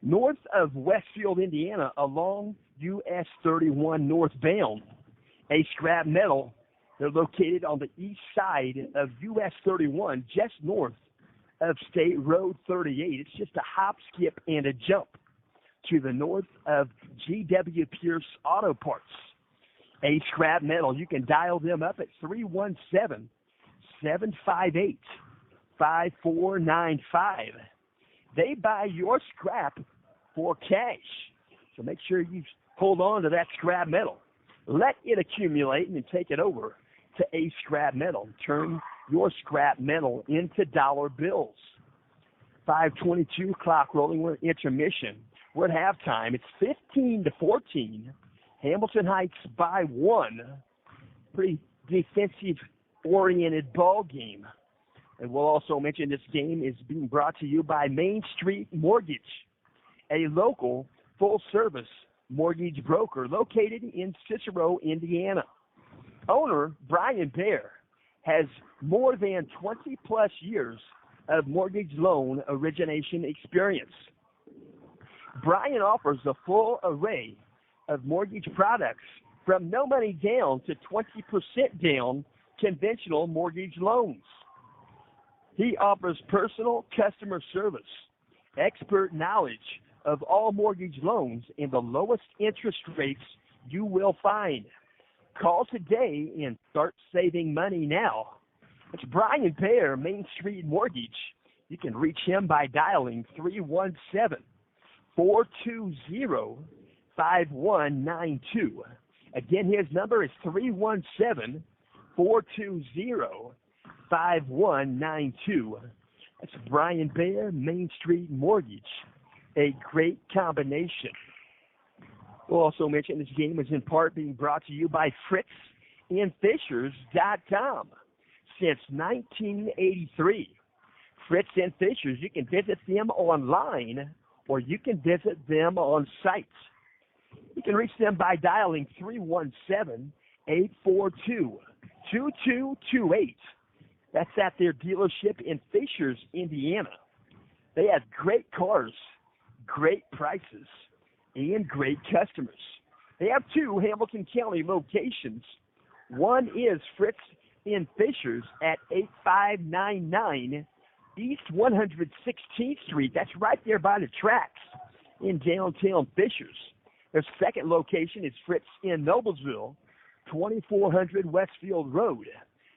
north of Westfield, Indiana, along US 31 northbound. Ace Scrap Metal, they're located on the east side of US 31, just north of State Road 38. It's just a hop, skip, and a jump to the north of G.W. Pierce Auto Parts. Ace Scrap Metal, you can dial them up at 317-758-5495. They buy your scrap for cash. So make sure you hold on to that scrap metal. Let it accumulate and take it over to Ace Scrap Metal. Turn your scrap metal into dollar bills. 5:22 clock rolling. We're at intermission. We're at halftime. It's 15-14. Hamilton Heights by 1. Pretty defensive-oriented ball game. And we'll also mention this game is being brought to you by Main Street Mortgage, a local full-service mortgage broker located in Cicero, Indiana. Owner Brian Baer has more than 20-plus years of mortgage loan origination experience. Brian offers a full array of mortgage products from no money down to 20% down conventional mortgage loans. He offers personal customer service, expert knowledge of all mortgage loans, and the lowest interest rates you will find. Call today and start saving money now. It's Brian Baer, Main Street Mortgage. You can reach him by dialing 317-420-5192. Again, his number is 317-420-5192. That's Brian Bayer, Main Street Mortgage. A great combination. We'll also mention this game is in part being brought to you by FritzandFishers.com. Since 1983, Fritz and Fishers, you can visit them online or you can visit them on site. You can reach them by dialing 317-842-2228. That's at their dealership in Fishers, Indiana. They have great cars, great prices, and great customers. They have 2 Hamilton County locations. One is Fritz in Fishers at 8599 East 116th Street. That's right there by the tracks in downtown Fishers. Their second location is Fritz in Noblesville, 2400 Westfield Road,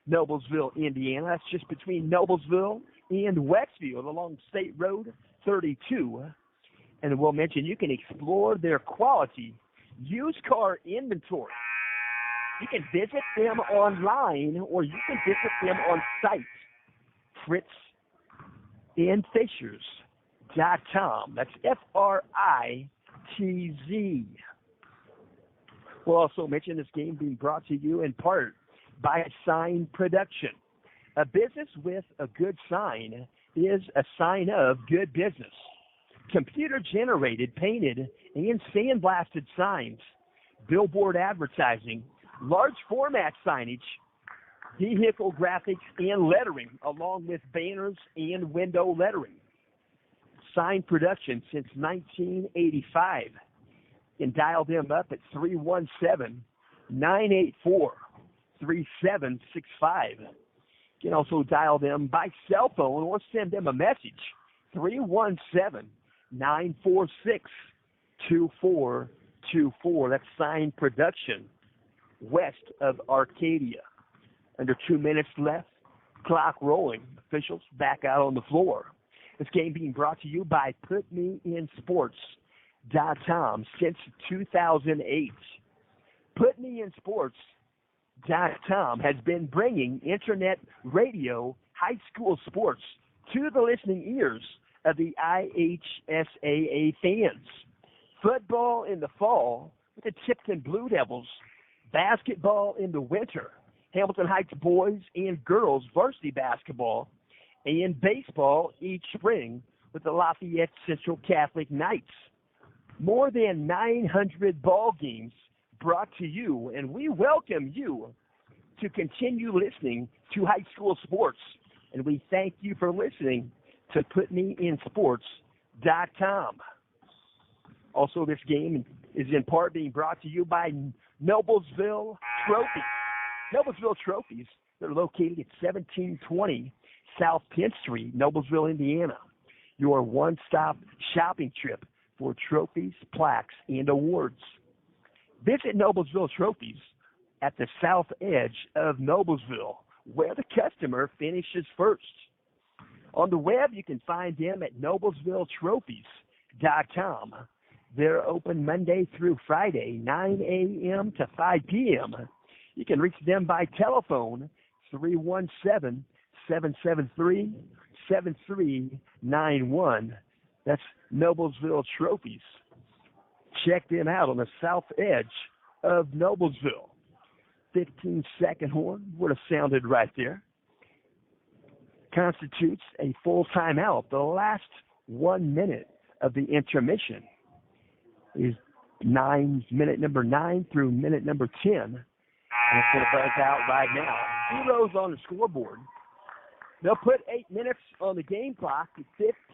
Noblesville, Indiana. That's just between Noblesville and Westfield along State Road 32. And we'll mention you can explore their quality used car inventory. You can visit them online or you can visit them on site. FritzandFishers.com. That's FRITZ. We'll also mention this game being brought to you in part by Sign Production. A business with a good sign is a sign of good business. Computer-generated, painted, and sandblasted signs, billboard advertising, large format signage, vehicle graphics, and lettering, along with banners and window lettering. Sign Production since 1985. You can dial them up at 317-984-3765. You can also dial them by cell phone or send them a message, 317-946-2424. That's Sign Production, west of Arcadia. Under 2 minutes left, clock rolling. Officials back out on the floor. This game being brought to you by PutMeInSports.com since 2008. PutMeInSports.com has been bringing internet radio high school sports to the listening ears of the IHSAA fans. Football in the fall with the Tipton Blue Devils. Basketball in the winter. Hamilton Heights boys and girls varsity basketball. And baseball each spring with the Lafayette Central Catholic Knights. More than 900 ball games brought to you, and we welcome you to continue listening to high school sports. And we thank you for listening to PutMeInSports.com. Also, this game is in part being brought to you by Noblesville Trophies. Noblesville Trophies, they're located at 1720 South 10th Street, Noblesville, Indiana. Your one-stop shopping trip for trophies, plaques, and awards. Visit Noblesville Trophies at the south edge of Noblesville, where the customer finishes first. On the web, you can find them at NoblesvilleTrophies.com. They're open Monday through Friday, 9 a.m. to 5 p.m. You can reach them by telephone, 317-773-7391. That's Noblesville Trophies. Check them out on the south edge of Noblesville. 15-second horn would have sounded right there. Constitutes a full timeout. The last 1 minute of the intermission is minute number 9 through minute number 10. And it's going to buzz out right now. Zeros on the scoreboard. They'll put 8 minutes on the game clock at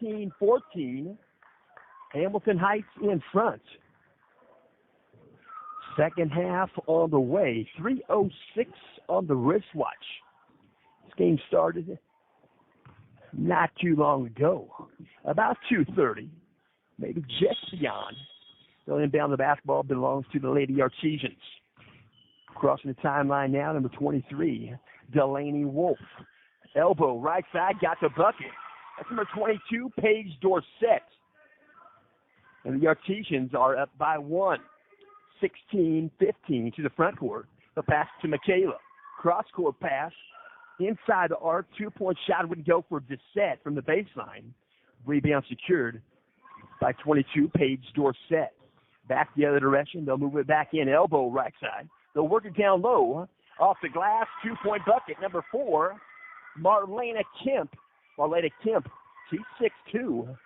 15-14. Hamilton Heights in front. Second half on the way. 3:06 on the wristwatch. This game started not too long ago. About 2:30. Maybe just beyond. They'll inbound the basketball belongs to the Lady Artesians. Crossing the timeline now, number 23, Delaney Wolf. Elbow, right side, got the bucket. That's number 22, Paige Dorsett. And the Artesians are up by 1. 16-15 to the front court. The pass to Michaela. Cross-court pass inside the arc. 2-point shot wouldn't go for Dissett from the baseline. Rebound secured by 22, Paige Dorsett. Back the other direction. They'll move it back in. Elbow right side. They'll work it down low. Off the glass. 2-point bucket. Number 4, Marlena Kemp. Marlena Kemp, she's 6'2".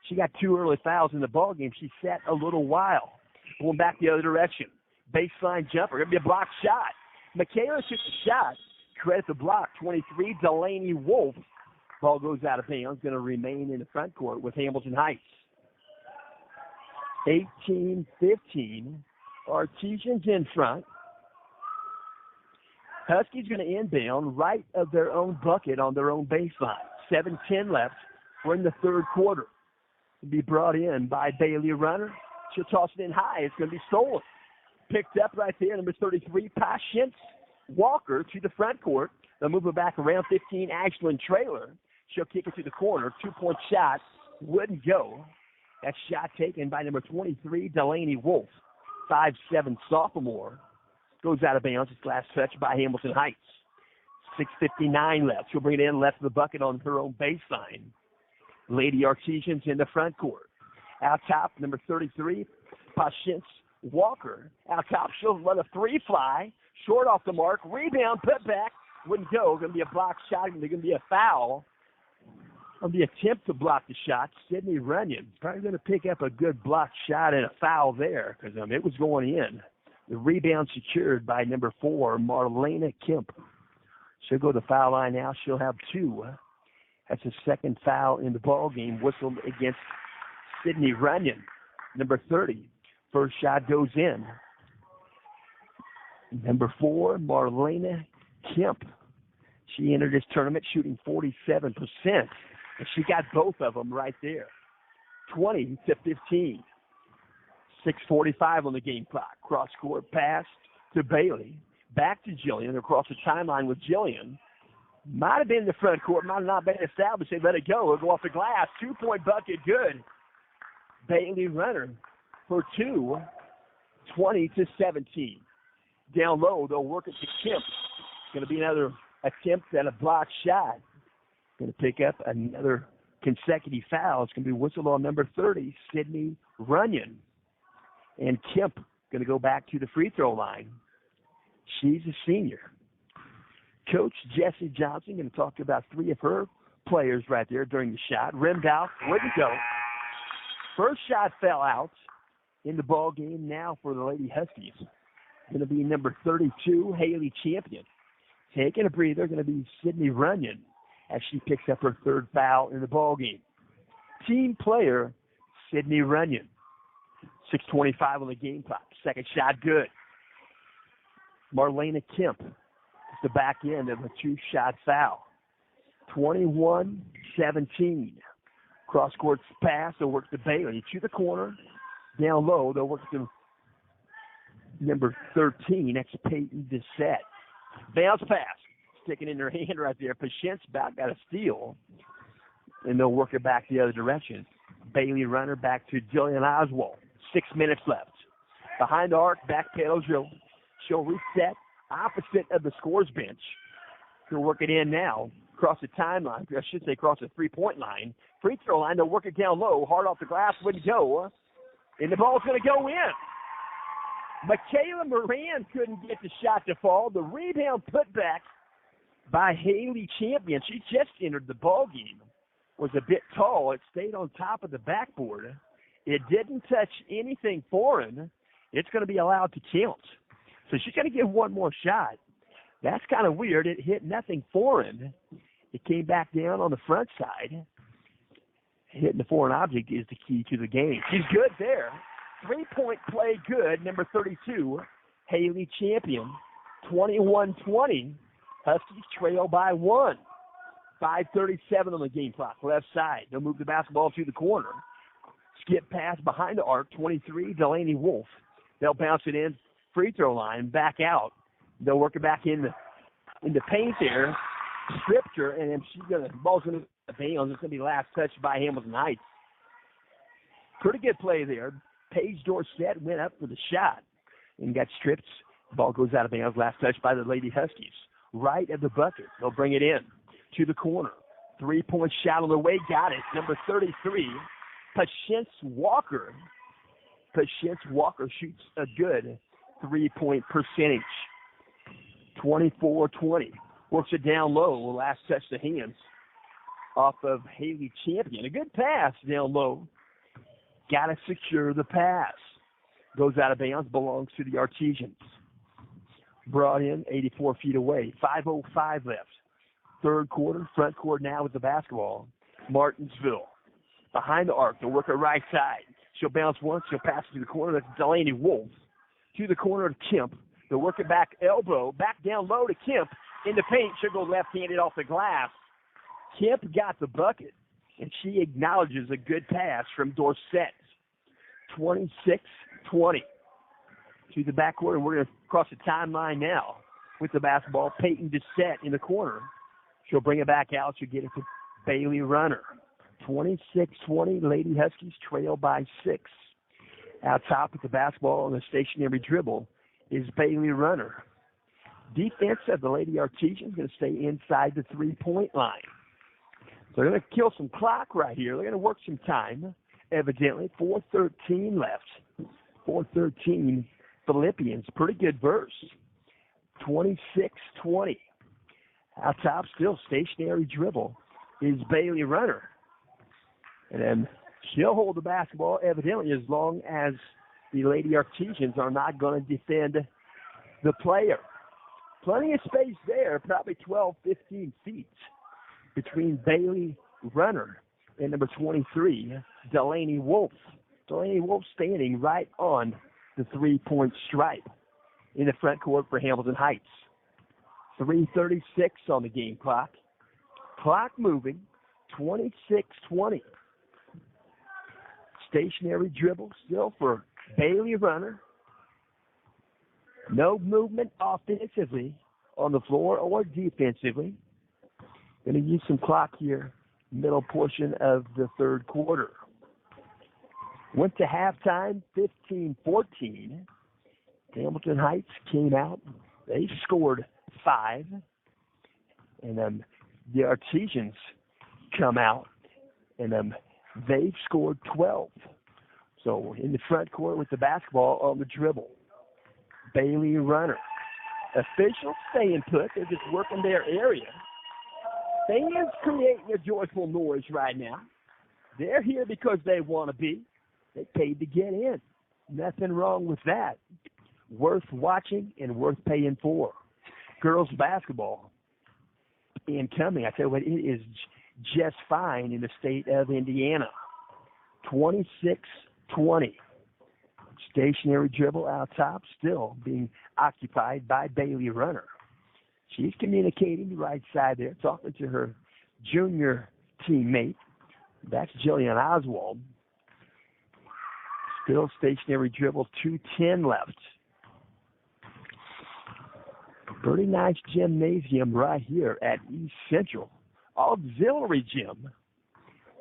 She got 2 early fouls in the ballgame. She sat a little while. Going back the other direction. Baseline jumper. Going to be a blocked shot. Michaela shoots the shot. Credit the block. 23, Delaney Wolf. Ball goes out of bounds. Going to remain in the front court with Hamilton Heights. 18-15. Artesians in front. Huskies going to inbound right of their own bucket on their own baseline. 7:10 left. We're in the third quarter. It'll be brought in by Bailey Runner. She'll toss it in high. It's going to be stolen. Picked up right there. Number 33, Patience Walker to the front court. They'll move it back around 15. Ashlyn Traylor. She'll kick it to the corner. 2-point shot. Wouldn't go. That shot taken by number 23, Delaney Wolf. 5'7" sophomore. Goes out of bounds. It's last touch by Hamilton Heights. 6:59 left. She'll bring it in left of the bucket on her own baseline. Lady Artesians in the front court. Out top, number 33, Patience Walker. Out top, she'll let a 3 fly. Short off the mark. Rebound, put back. Wouldn't go. Going to be a block shot. Going to be a foul. On the attempt to block the shot, Sydney Runyon probably going to pick up a good block shot and a foul there because it was going in. The rebound secured by number 4, Marlena Kemp. She'll go to the foul line now. She'll have 2. That's the second foul in the ball game. Whistled against Sydney Runyon, number 30. First shot goes in. Number 4, Marlena Kemp. She entered this tournament shooting 47%. And she got both of them right there. 20-15. 6:45 on the game clock. Cross-court pass to Bailey. Back to Jillian. Across the timeline with Jillian. Might have been in the front court. Might have not been established. They let it go. It'll go off the glass. 2-point bucket. Good. Bailey Runner for 2. 20-17. Down low, they'll work it to Kemp. It's going to be another attempt at a block shot. Going to pick up another consecutive foul. It's going to be whistled on number 30, Sydney Runyon. And Kemp going to go back to the free throw line. She's a senior. Coach Jesse Johnson going to talk about 3 of her players right there during the shot. Rimmed out, wouldn't go. First shot fell out in the ball game now for the Lady Huskies. Going to be number 32, Haley Champion. Taking a breather, going to be Sydney Runyon as she picks up her 3rd foul in the ball game. Team player, Sydney Runyon. 6:25 on the game clock. Second shot, good. Marlena Kemp is the back end of a 2-shot foul. 21-17. Cross-court pass, they'll work to Bailey. To the corner. Down low, they'll work to number 13. That's Peyton Dissett. Bounce pass. Sticking in her hand right there. Patience about got a steal. And they'll work it back the other direction. Bailey Runner back to Jillian Oswald. 6 minutes left. Behind the arc, back pedal drill. She'll reset opposite of the scores bench. She'll work it in now. Across the timeline. I should say across the 3-point line. Free throw line, they'll work it down low. Hard off the glass, wouldn't go. And the ball's going to go in. Michaela Moran couldn't get the shot to fall. The rebound put back by Haley Champion. She just entered the ball game. Was a bit tall. It stayed on top of the backboard. It didn't touch anything foreign. It's going to be allowed to count. So she's going to give one more shot. That's kind of weird. It hit nothing foreign. It came back down on the front side. Hitting the foreign object is the key to the game. She's good there. 3-point play good. Number 32, Haley Champion. 21-20. Huskies trail by 1. 5:37 on the game clock. Left side. They'll move the basketball to the corner. Skip pass behind the arc. 23, Delaney Wolf. They'll bounce it in. Free throw line. Back out. They'll work it back in the paint there. Stripped her, and then the ball's going to bounce. It's going to be last touched by Hamilton Heights. Pretty good play there. Paige Dorsett went up for the shot and got stripped. Ball goes out of bounds. Last touch by the Lady Huskies. right at the bucket. They'll bring it in to the corner. 3-point shot on the way. Got it. Number 33, Patience Walker. Patience Walker shoots a good 3-point percentage. 24-20. Works it down low. Last touch the hands off of Haley Champion. A good pass down low. Got to secure the pass. Goes out of bounds. Belongs to the Artesians. Brought in 84 feet away. 5:05 left. Third quarter. Front court now with the basketball. Martinsville. Behind the arc. They'll work it right side. She'll bounce once. She'll pass it to the corner. That's Delaney Wolf. To the corner to Kemp. They'll work it back elbow. Back down low to Kemp. In the paint. She'll go left-handed off the glass. Kemp got the bucket. And she acknowledges a good pass from Dorsett. 26-20. To the backcourt, and we're going to cross the timeline now with the basketball. Peyton Dorsett in the corner. She'll bring it back out. She'll get it to Bailey Runner. 26-20. Lady Huskies trail by 6. Out top with the basketball on the stationary dribble is Bailey Runner. Defense of the Lady Artesians going to stay inside the 3-point line. So they're going to kill some clock right here. They're going to work some time, evidently. 4:13 left. 4:13. Philippians. Pretty good verse. 26-20. Out top still stationary dribble is Bailey Runner. And then she'll hold the basketball evidently as long as the Lady Artesians are not going to defend the player. Plenty of space there, probably 12, 15 feet between Bailey Runner and number 23, Delaney Wolf. Delaney Wolf standing right on the 3-point stripe in the front court for Hamilton Heights. 3:36 on the game clock. Clock moving, 26-20. Stationary dribble still for Bailey Runner. No movement offensively on the floor or defensively. Going to use some clock here, middle portion of the third quarter. Went to halftime, 15-14. Hamilton Heights came out. They scored 5. And the Artesians come out, and they've scored 12. So in the front court with the basketball on the dribble. Bailey Runner. Officials staying put. They're just working their area. Fans creating a joyful noise right now. They're here because they want to be. They paid to get in. Nothing wrong with that. Worth watching and worth paying for. Girls basketball incoming. I tell you what, it is just fine in the state of Indiana. 26-20. Stationary dribble out top, still being occupied by Bailey Runner. She's communicating the right side there, talking to her junior teammate. That's Jillian Oswald. Still stationary dribble, 2:10 left. Pretty nice gymnasium right here at East Central. Auxiliary gym.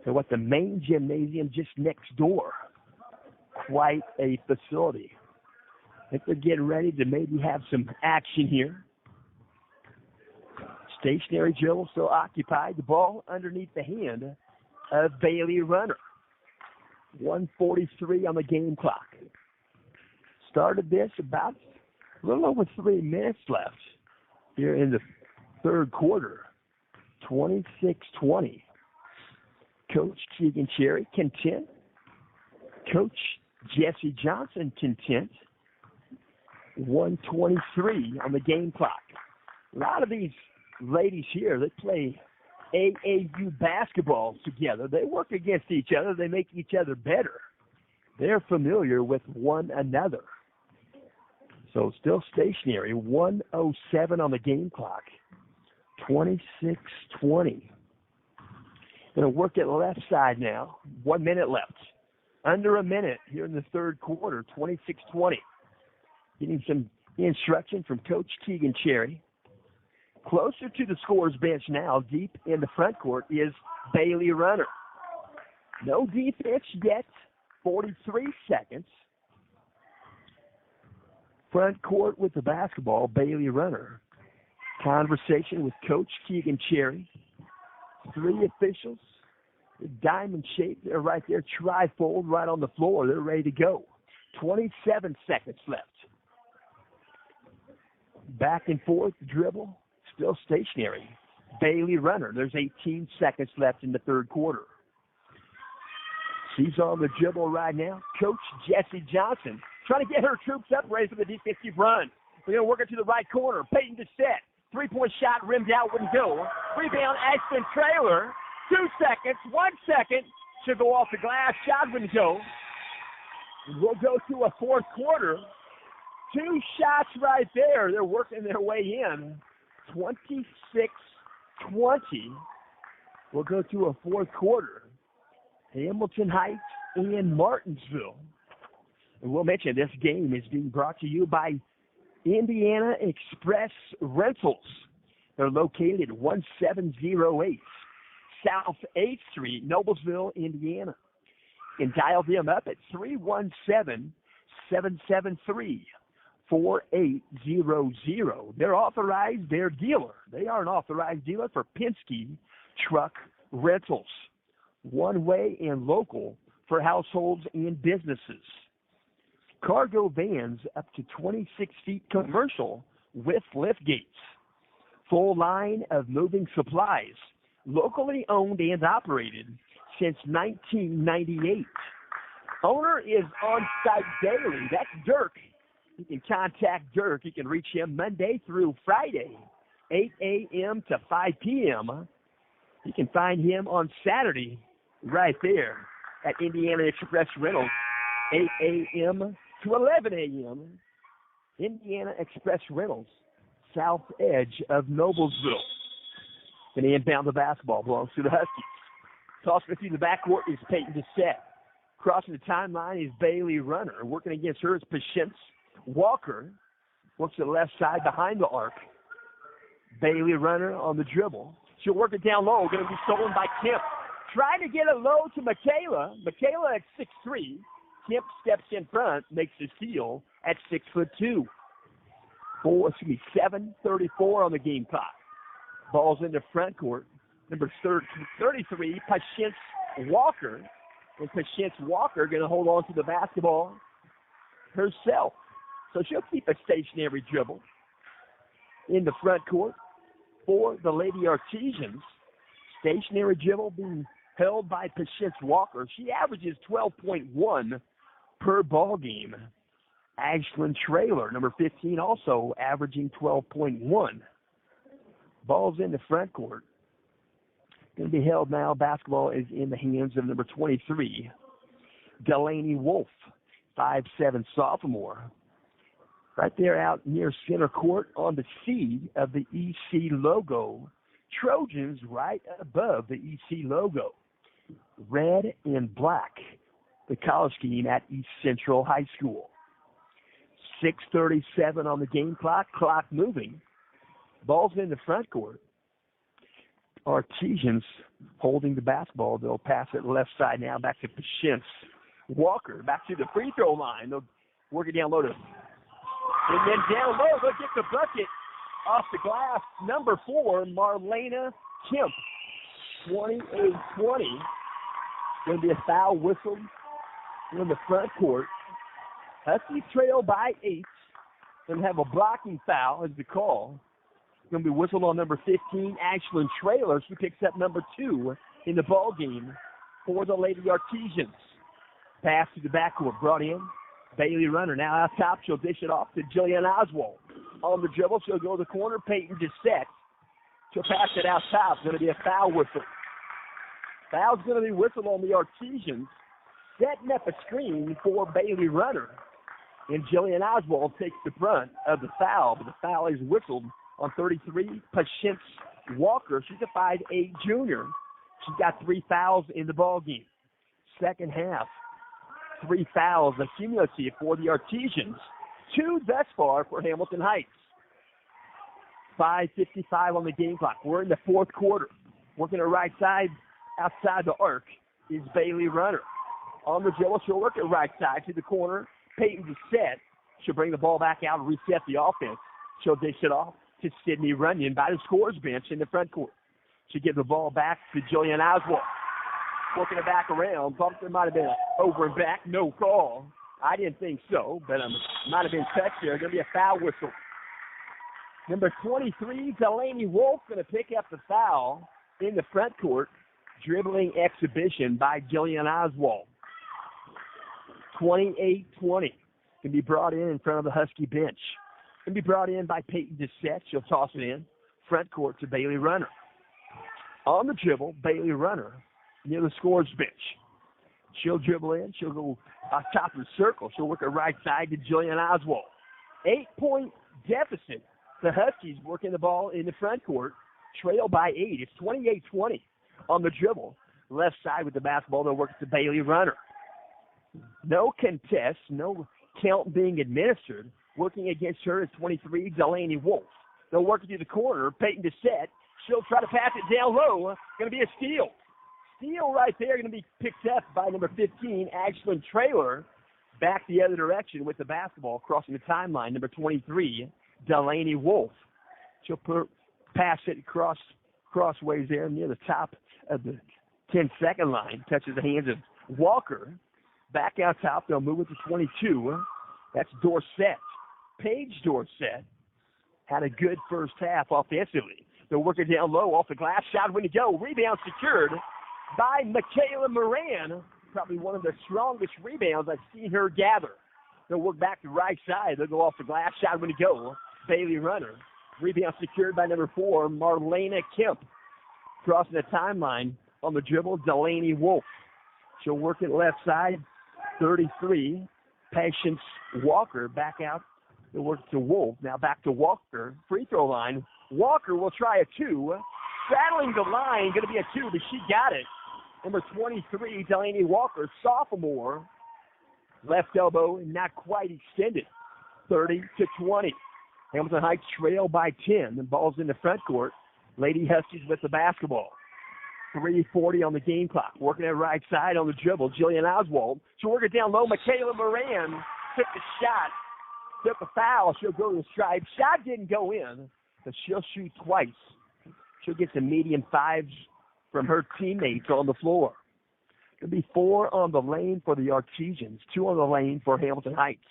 So what, the main gymnasium just next door. Quite a facility. I think they're getting ready to maybe have some action here. Stationary dribble still occupied. The ball underneath the hand of Bailey Runner. 1:43 on the game clock. Started this about a little over 3 minutes left here in the third quarter. 26-20. Coach Keegan Cherry content. Coach Jesse Johnson content. 1:23 on the game clock. A lot of these ladies here, they play AAU basketball together. They work against each other. They make each other better. They're familiar with one another. So still stationary. 1:07 on the game clock. 26-20. Going to work it left side now. 1 minute left. Under a minute here in the third quarter. 26-20. Getting some instruction from Coach Keegan Cherry. Closer to the scorer's bench now, deep in the front court, is Bailey Runner. No defense yet. 43 seconds. Front court with the basketball, Bailey Runner. Conversation with Coach Keegan Cherry. 3 officials. Diamond shape. They're right there. Trifold right on the floor. They're ready to go. 27 seconds left. Back and forth dribble. Still stationary. Bailey Runner. There's 18 seconds left in the third quarter. She's on the dribble right now. Coach Jessie Johnson trying to get her troops up, ready for the defensive run. We're going to work it to the right corner. Peyton to set. 3-point shot rimmed out, wouldn't go. Rebound, Ashton Trailer. 2 seconds, 1 second. Should go off the glass. Shot wouldn't go. We'll go to a fourth quarter. 2 shots right there. They're working their way in. 26-20. We'll go to a fourth quarter. Hamilton Heights and Martinsville. And we'll mention this game is being brought to you by Indiana Express Rentals. They're located at 1708 South 8th Street, Noblesville, Indiana. And dial them up at 317-773-4800. They're authorized, they're dealer. They are an authorized dealer for Penske Truck Rentals. One-way and local for households and businesses. Cargo vans up to 26 feet commercial with lift gates. Full line of moving supplies. Locally owned and operated since 1998. Owner is on site daily. That's Dirk. You can contact Dirk. You can reach him Monday through Friday, 8 a.m. to 5 p.m. You can find him on Saturday right there at Indiana Express Rentals, 8 a.m. to 11 a.m. Indiana Express Rentals, south edge of Noblesville. And inbound the basketball belongs to the Huskies. Tossing it through the backcourt is Peyton Dissett. Crossing the timeline is Bailey Runner. Working against her is Patience Walker. Works to the left side behind the arc. Bailey Runner on the dribble. She'll work it down low. Going to be stolen by Kemp. Trying to get it low to Michaela. Michaela at 6'3". Kemp steps in front, makes the steal at 6'2". 7:34 on the game clock. Ball's in the front court. Number 33, Patience Walker. And Patience Walker going to hold on to the basketball herself. So she'll keep a stationary dribble in the front court for the Lady Artesians. Stationary dribble being held by Patience Walker. She averages 12.1 per ball game. Ashlyn Trailer, number 15, also averaging 12.1. Ball's in the front court. Going to be held now. Basketball is in the hands of number 23, Delaney Wolf, 5'7" sophomore. Right there out near center court on the C of the EC logo. Trojans right above the EC logo. Red and black, the college scheme at East Central High School. 6:37 on the game clock moving. Ball's in the front court. Artesians holding the basketball. They'll pass it left side now back to Patience Walker. Back to the free throw line. They'll work it down low to. And then down low, they'll get the bucket off the glass. Number 4, Marlena Kemp. 28-20. Going to be a foul whistle in the front court. Huskies trail by 8. Going to have a blocking foul as the call. Going to be whistled on number 15, Ashlyn Trailer. She picks up number 2 in the ball game for the Lady Artesians. Pass to the backcourt, brought in. Bailey Runner now out top. She'll dish it off to Jillian Oswald. On the dribble, she'll go to the corner. Peyton Dissett. She'll pass it out top. It's going to be a foul whistle. Foul's going to be whistled on the Artesians. Setting up a screen for Bailey Runner. And Jillian Oswald takes the brunt of the foul, but the foul is whistled on 33, Patience Walker. She's a 5'8" junior. She's got 3 fouls in the ball game. Second half, 3 fouls accumulative for the Artesians. 2 thus far for Hamilton Heights. 5:55 on the game clock. We're in the fourth quarter. Working the right side outside the arc is Bailey Runner. On the dribble, she'll work it right side to the corner. Peyton Dissett. She'll bring the ball back out and reset the offense. She'll dish it off to Sydney Runyon by the scores bench in the front court. She gives the ball back to Jillian Oswald. Working it back around. There might have been over and back. No call. I didn't think so, but might have been touch there. Going to be a foul whistle. Number 23, Delaney Wolf, going to pick up the foul in the front court. Dribbling exhibition by Jillian Oswald. 28-20. Can be brought in front of the Husky bench. Can be brought in by Peyton Dissett. She'll toss it in. Front court to Bailey Runner. On the dribble, Bailey Runner near the scores bench. She'll dribble in. She'll go off top of the circle. She'll work her right side to Jillian Oswald. 8-point deficit. The Huskies working the ball in the front court. Trail by 8. It's 28-20 on the dribble. Left side with the basketball. They'll work it to Bailey Runner. No contest. No count being administered. Working against her is 23, Delaney Wolf. They'll work it to the corner. Peyton Dissett. She'll try to pass it down low. Going to be a steal. Steal right there. Going to be picked up by number 15, Ashlyn Traylor. Back the other direction with the basketball crossing the timeline. Number 23, Delaney Wolf. She'll pass it crossways there near the top of the 10-second line. Touches the hands of Walker. Back out top. They'll move it to 22. That's Dorsett. Paige Dorsett had a good first half offensively. They'll work it down low off the glass. Shot when to go. Rebound secured by Michaela Moran. Probably one of the strongest rebounds I've seen her gather. They'll work back to right side. They'll go off the glass. Shot when to go. Bailey Runner. Rebound secured by number 4, Marlena Kemp. Crossing the timeline on the dribble, Delaney Wolf. She'll work it left side. 33, Patience Walker back out. They'll work to Wolf. Now back to Walker. Free throw line. Walker will try a 2. Straddling the line, going to be a 2, but she got it. Number 23, Delaney Walker, sophomore. Left elbow, not quite extended. 30-20. Hamilton Heights trail by 10. The ball's in the front court. Lady Huskies with the basketball. 3:40 on the game clock. Working at right side on the dribble. Jillian Oswald. She'll work it down low. Michaela Moran took the shot. Took a foul. She'll go to the stripe. Shot didn't go in, but she'll shoot twice. She'll get some medium 5s from her teammates on the floor. Going to be 4 on the lane for the Artesians. 2 on the lane for Hamilton Heights.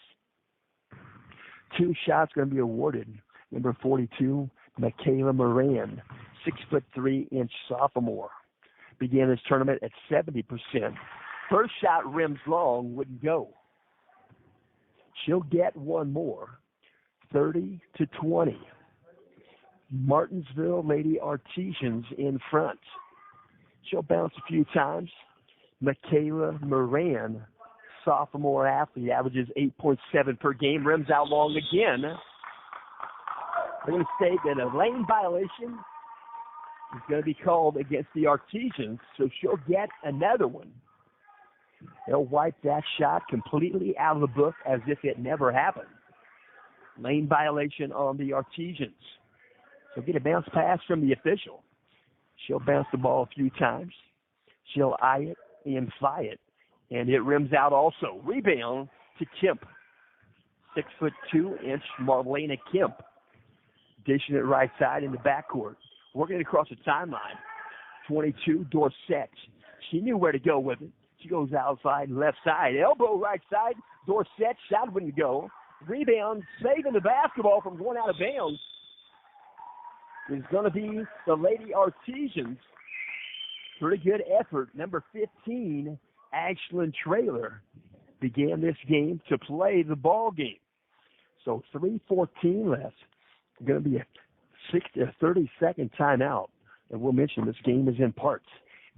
2 shots going to be awarded. Number 42, Michaela Moran, 6'3" sophomore. Began this tournament at 70%. First shot rims long, wouldn't go. She'll get one more. 30-20. Martinsville Lady Artesians in front. She'll bounce a few times. Michaela Moran, sophomore athlete, averages 8.7 per game, rims out long again. They're going to say that a lane violation is going to be called against the Artesians, so she'll get another one. They'll wipe that shot completely out of the book as if it never happened. Lane violation on the Artesians. So get a bounce pass from the official. She'll bounce the ball a few times. She'll eye it and fly it. And it rims out also. Rebound to Kemp. 6'2" Marlena Kemp. Dishing it right side in the backcourt. Working it across the timeline. 22, Dorsett. She knew where to go with it. She goes outside, left side. Elbow right side. Dorsett shot wouldn't go. Rebound, saving the basketball from going out of bounds. Is going to be the Lady Artesians. Pretty good effort. Number 15, Ashlyn Traylor, began this game to play the ball game. So 3:14 left. Going to be a 30-second timeout. And we'll mention this game is in parts.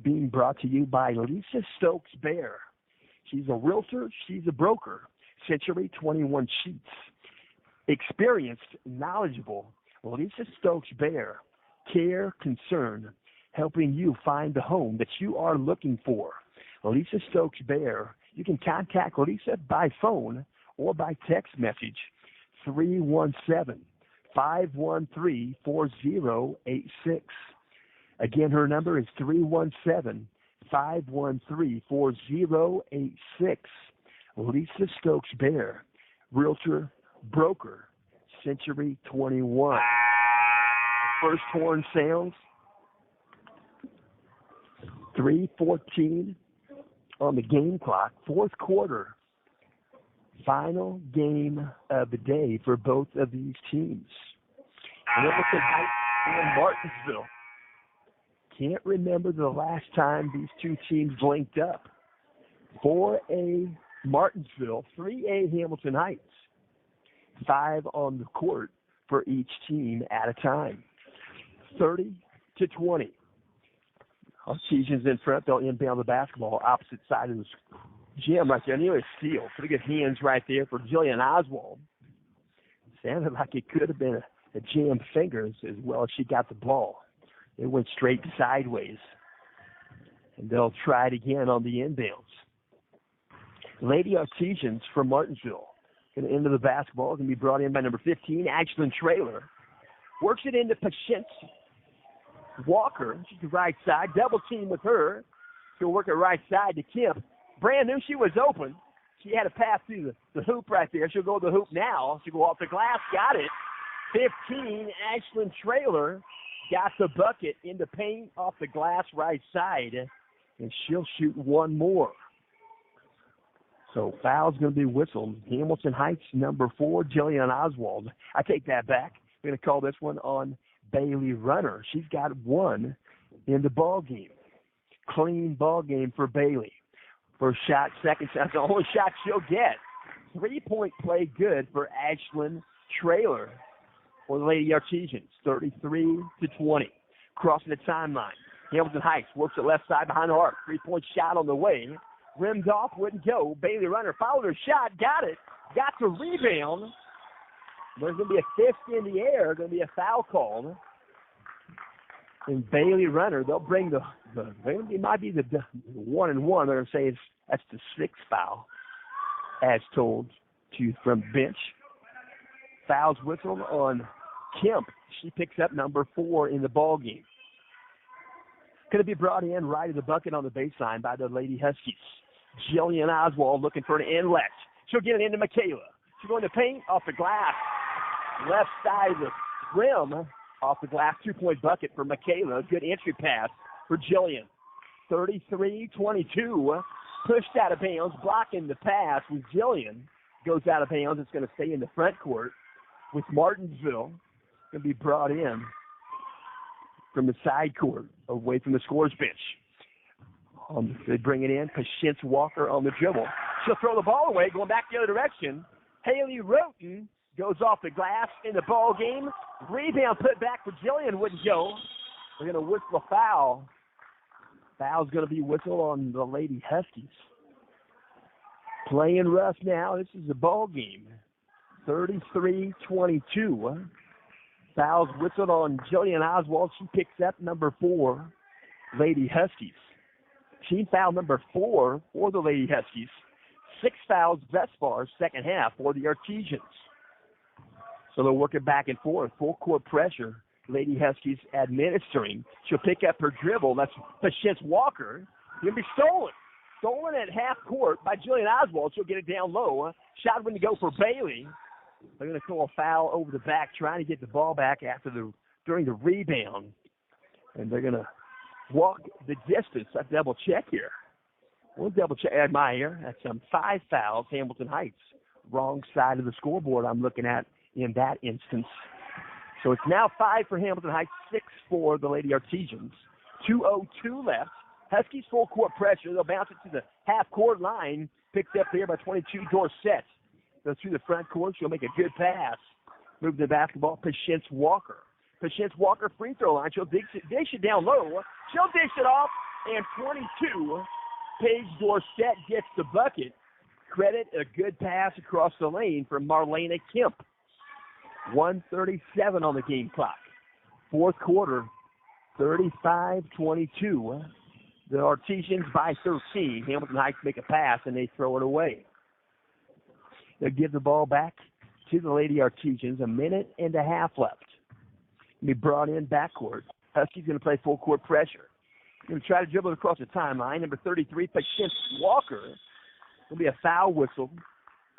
Being brought to you by Lisa Stokes Bear. She's a realtor. She's a broker. Century 21 Sheets. Experienced, knowledgeable. Lisa Stokes Bear. Care, concern. Helping you find the home that you are looking for. Lisa Stokes Bear. You can contact Lisa by phone or by text message. 317-513-4086. Again, her number is 317-513-4086. Lisa Stokes Bear, realtor, broker, Century 21. first horn sounds. 3:14 on the game clock. Fourth quarter. Final game of the day for both of these teams. Hamilton Heights and Martinsville. Can't remember the last time these two teams linked up. 4A Martinsville, 3A Hamilton Heights. 5 on the court for each team at a time. 30-20. Artesians in front. They'll inbound the basketball opposite side of the gym right there. Nearly a steal. Pretty good hands right there for Jillian Oswald. Sounded like it could have been a jammed fingers as well as she got the ball. It went straight sideways. And they'll try it again on the inbounds. Lady Artesians from Martinsville. Going to enter the basketball. Going to be brought in by number 15, Ashlyn Trailer. Works it into Patience Walker. She's the right side. Double team with her. She'll work it right side to Kemp. Brand knew she was open. She had a pass through the hoop right there. She'll go to the hoop now. She'll go off the glass. Got it. 15, Ashlyn Trailer got the bucket in the paint off the glass right side. And she'll shoot one more. So foul's going to be whistled. Hamilton Heights, number 4, Jillian Oswald. I take that back. We're going to call this one on Bailey Runner. She's got 1 in the ball game. Clean ball game for Bailey. First shot, second shot, the only shot she'll get. 3-point play good for Ashlyn Trailer for the Lady Artesians. 33-20. Crossing the timeline. Hamilton Heights works it left side behind the arc. 3-point shot on the way. Rimmed off, wouldn't go. Bailey Runner followed her shot, got it. Got the rebound. There's going to be a fist in the air. Going to be a foul called. And Bailey Runner, they'll bring it might be the 1-1. They're going to say that's the 6th foul, as told to from bench. Fouls whistled on Kemp. She picks up number 4 in the ball game. Going to be brought in right of the bucket on the baseline by the Lady Huskies. Jillian Oswald looking for an inlet. She'll get it into Michaela. She's going to paint off the glass. Left side of the rim off the glass. 2-point bucket for Michaela. Good entry pass for Jillian. 33-22. Pushed out of bounds. Blocking the pass with Jillian. Goes out of bounds. It's going to stay in the front court with Martinsville. Going to be brought in from the side court, away from the scorer's bench. They bring it in. Patience Walker on the dribble. She'll throw the ball away, going back the other direction. Haley Roten goes off the glass in the ball game. Rebound put back for Jillian, wouldn't go. We're going to whistle a foul. Foul's going to be whistled on the Lady Huskies. Playing rough now. This is a ball game. 33-22. Fouls whistled on Jillian Oswald. She picks up number 4, Lady Huskies. Team foul number 4 for the Lady Huskies. 6 fouls thus far, second half for the Artesians. So they'll work it back and forth. Full court pressure. Lady Huskies administering. She'll pick up her dribble. That's Patience Walker. Going to be stolen. Stolen at half court by Jillian Oswald. She'll get it down low. Shot wouldn't go for Bailey. They're going to call a foul over the back, trying to get the ball back during the rebound. And they're going to walk the distance. I double check here. We'll double check. Admire. That's 5 fouls. Hamilton Heights. Wrong side of the scoreboard I'm looking at in that instance. So it's now 5 for Hamilton Heights, 6 for the Lady Artesians. 2:02 left. Huskies full court pressure. They'll bounce it to the half court line. Picked up there by 22 Dorsett. Goes through the front court. She'll make a good pass. Move the basketball. Patience Walker. Patience Walker free throw line. She'll dish it down low. She'll dish it off. And 22. Paige Dorsett gets the bucket. Credit a good pass across the lane from Marlena Kemp. 1:37 on the game clock. Fourth quarter, 35-22. The Artesians by 13. Hamilton Heights make a pass, and they throw it away. They'll give the ball back to the Lady Artesians. 1.5 minutes left. Be brought in backcourt. Huskies going to play full court pressure. Going to try to dribble it across the timeline. Number 33, Patience Walker. Will be a foul whistle.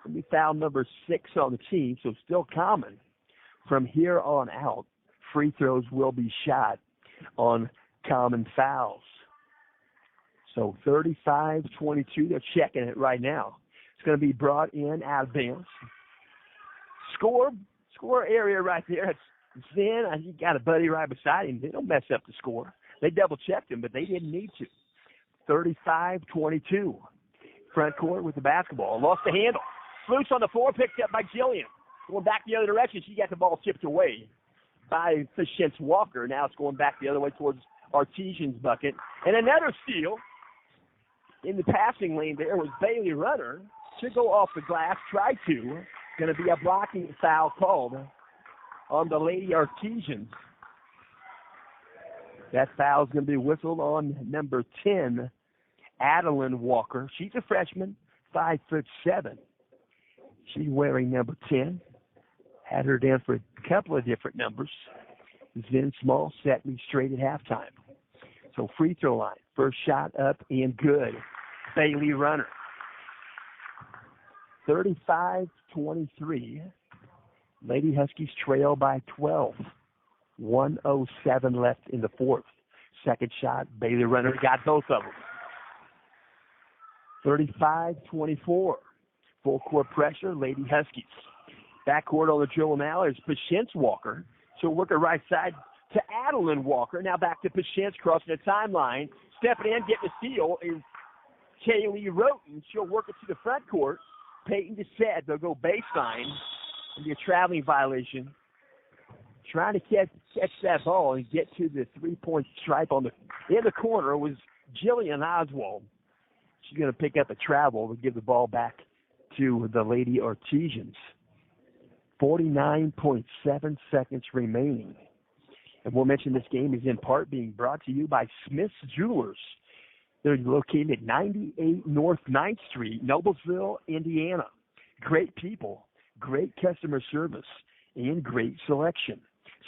Will be foul number 6 on the team, so still common from here on out. free throws will be shot on common fouls. So 35-22, they're checking it right now. It's going to be brought in out of bounds. Score area right there. It's Zen. He got a buddy right beside him. They don't mess up the score. They double-checked him, but they didn't need to. 35-22. Front court with the basketball. Lost the handle. Loose on the floor, picked up by Jillian. Going back the other direction, she got the ball tipped away by Patience Walker. Now it's going back the other way towards Artesian's bucket. And another steal in the passing lane there was Bailey Runner. Should go off the glass, try to. Going to be a blocking foul called on the Lady Artesians. That foul is going to be whistled on number 10, Adeline Walker. She's a freshman, 5'7". She's wearing number 10. Had her down for a couple of different numbers. Then small, set me straight at halftime. So free throw line. First shot up and good. Bailey Runner. 35-23. Lady Huskies trail by 12. 1:07 left in the fourth. Second shot, Bailey Runner got both of them. 35-24. Full court pressure, Lady Huskies. Backcourt on the dribble now is Patience Walker. She'll work her right side to Adeline Walker. Now back to Patience crossing the timeline. Stepping in, getting the steal is Kaylee Roten. She'll work it to the front court. Peyton DeSette, they'll go baseline. It'll be a traveling violation. Trying to catch that ball and get to the three-point stripe in the corner was Jillian Oswald. She's going to pick up a travel to give the ball back to the Lady Artesians. 49.7 seconds remaining. And we'll mention this game is in part being brought to you by Smith's Jewelers. They're located at 98 North 9th Street, Noblesville, Indiana. Great people, great customer service, and great selection.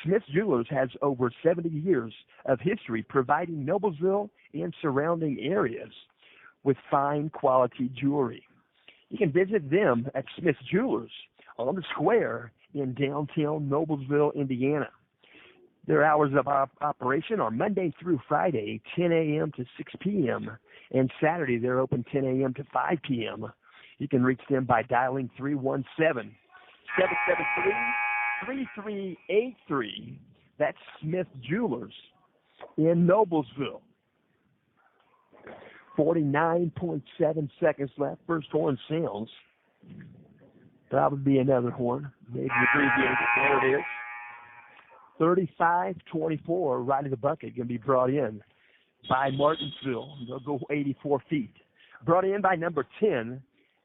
Smith's Jewelers has over 70 years of history providing Noblesville and surrounding areas with fine quality jewelry. You can visit them at Smith's Jewelers on the square in downtown Noblesville, Indiana. Their hours of operation are Monday through Friday, 10 a.m. to 6 p.m., and Saturday they're open 10 a.m. to 5 p.m. You can reach them by dialing 317-773-3383. That's Smith Jewelers in Noblesville. 49.7 seconds left. First horn sounds. That would be another horn. Maybe abbreviated. There it is. 35-24, right in the bucket, going to be brought in by Martinsville. They'll go 84 feet. Brought in by number 10,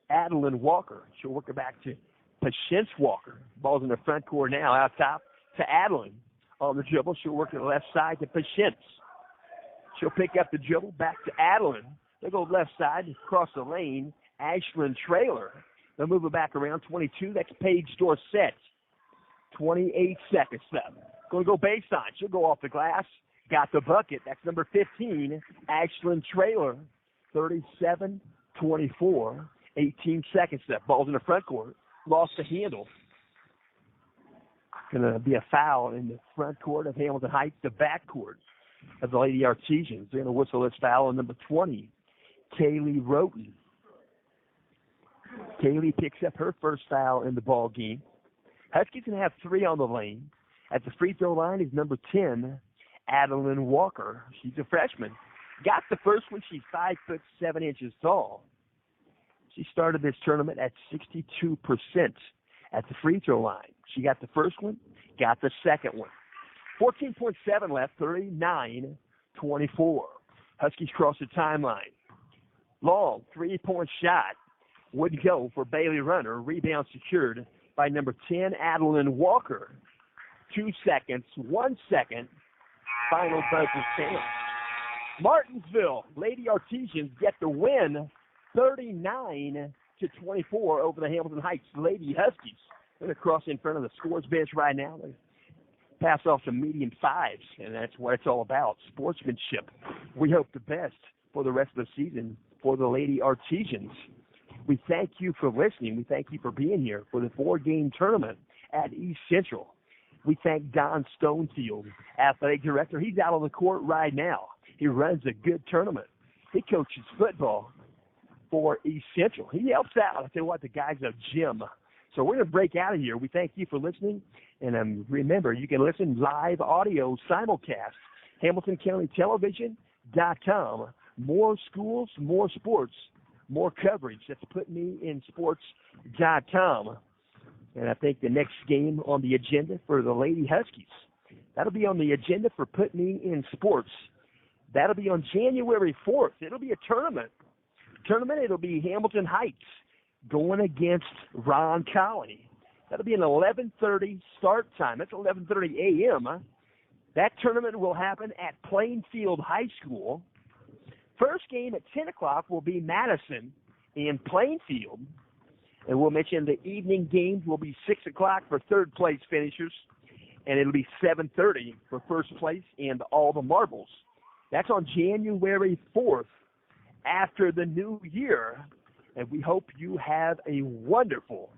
Adeline Walker. She'll work it back to Patience Walker. Ball's in the front court now, out top to Adeline. On the dribble, she'll work to the left side to Patience. She'll pick up the dribble back to Adeline. They'll go left side, across the lane, Ashlyn Trailer. They'll move it back around 22. That's Paige Dorsett. 28 seconds left. Going to go baseline. She'll go off the glass. Got the bucket. That's number 15, Ashlyn Trailer. 37-24. 18 seconds left. Ball's in the front court. Lost the handle. Going to be a foul in the front court of Hamilton Heights, the back court of the Lady Artesians. They're going to whistle this foul on number 20, Kaylee Roten. Kaylee picks up her first foul in the ball game. Huskies going to have 3 on the lane. At the free throw line is number 10, Adeline Walker. She's a freshman. Got the first one. She's 5'7" tall. She started this tournament at 62% at the free throw line. She got the first one, got the second one. 14.7 left, 39-24. Huskies cross the timeline. Long three-point shot would go for Bailey Runner. Rebound secured by number 10, Adeline Walker. 2 seconds, 1 second. Final buzzer sound. Martinsville, Lady Artesians get the win, 39-24 over the Hamilton Heights Lady Huskies. They're going to cross in front of the scores bench right now. They pass off some medium fives, and that's what it's all about, sportsmanship. We hope the best for the rest of the season for the Lady Artesians. We thank you for listening. We thank you for being here for the 4-game tournament at East Central. We thank Don Stonefield, athletic director. He's out on the court right now. He runs a good tournament. He coaches football for East Central. He helps out. I tell you what, the guy's a gem. So we're going to break out of here. We thank you for listening. And remember, you can listen live audio simulcast, HamiltonCountyTelevision.com. More schools, more sports, more coverage. That's PutMeInSports.com. And I think the next game on the agenda for the Lady Huskies, that'll be on the agenda for Put Me in Sports. That'll be on January 4th. It'll be a tournament. It'll be Hamilton Heights going against Ron Colony. That'll be an 11:30 start time. That's 11:30 a.m. That tournament will happen at Plainfield High School. First game at 10 o'clock will be Madison in Plainfield. And we'll mention the evening games will be 6 o'clock for third place finishers, and it'll be 7:30 for first place and all the marbles. That's on January 4th after the new year. And we hope you have a wonderful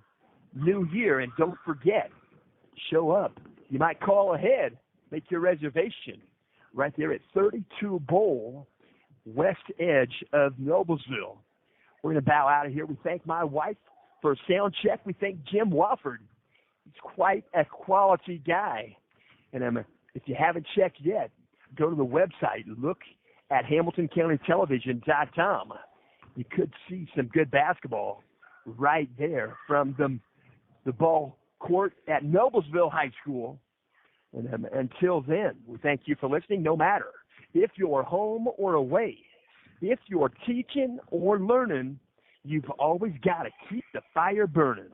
new year. And don't forget, show up. You might call ahead, make your reservation right there at 32 Bowl, west edge of Noblesville. We're going to bow out of here. We thank my wife for a sound check. We thank Jim Wofford. He's quite a quality guy. And if you haven't checked yet, go to the website. Look at HamiltonCountyTelevision.com. You could see some good basketball right there from the ball court at Noblesville High School. And until then, we thank you for listening. No matter if you're home or away, if you're teaching or learning, you've always got to keep the fire burning.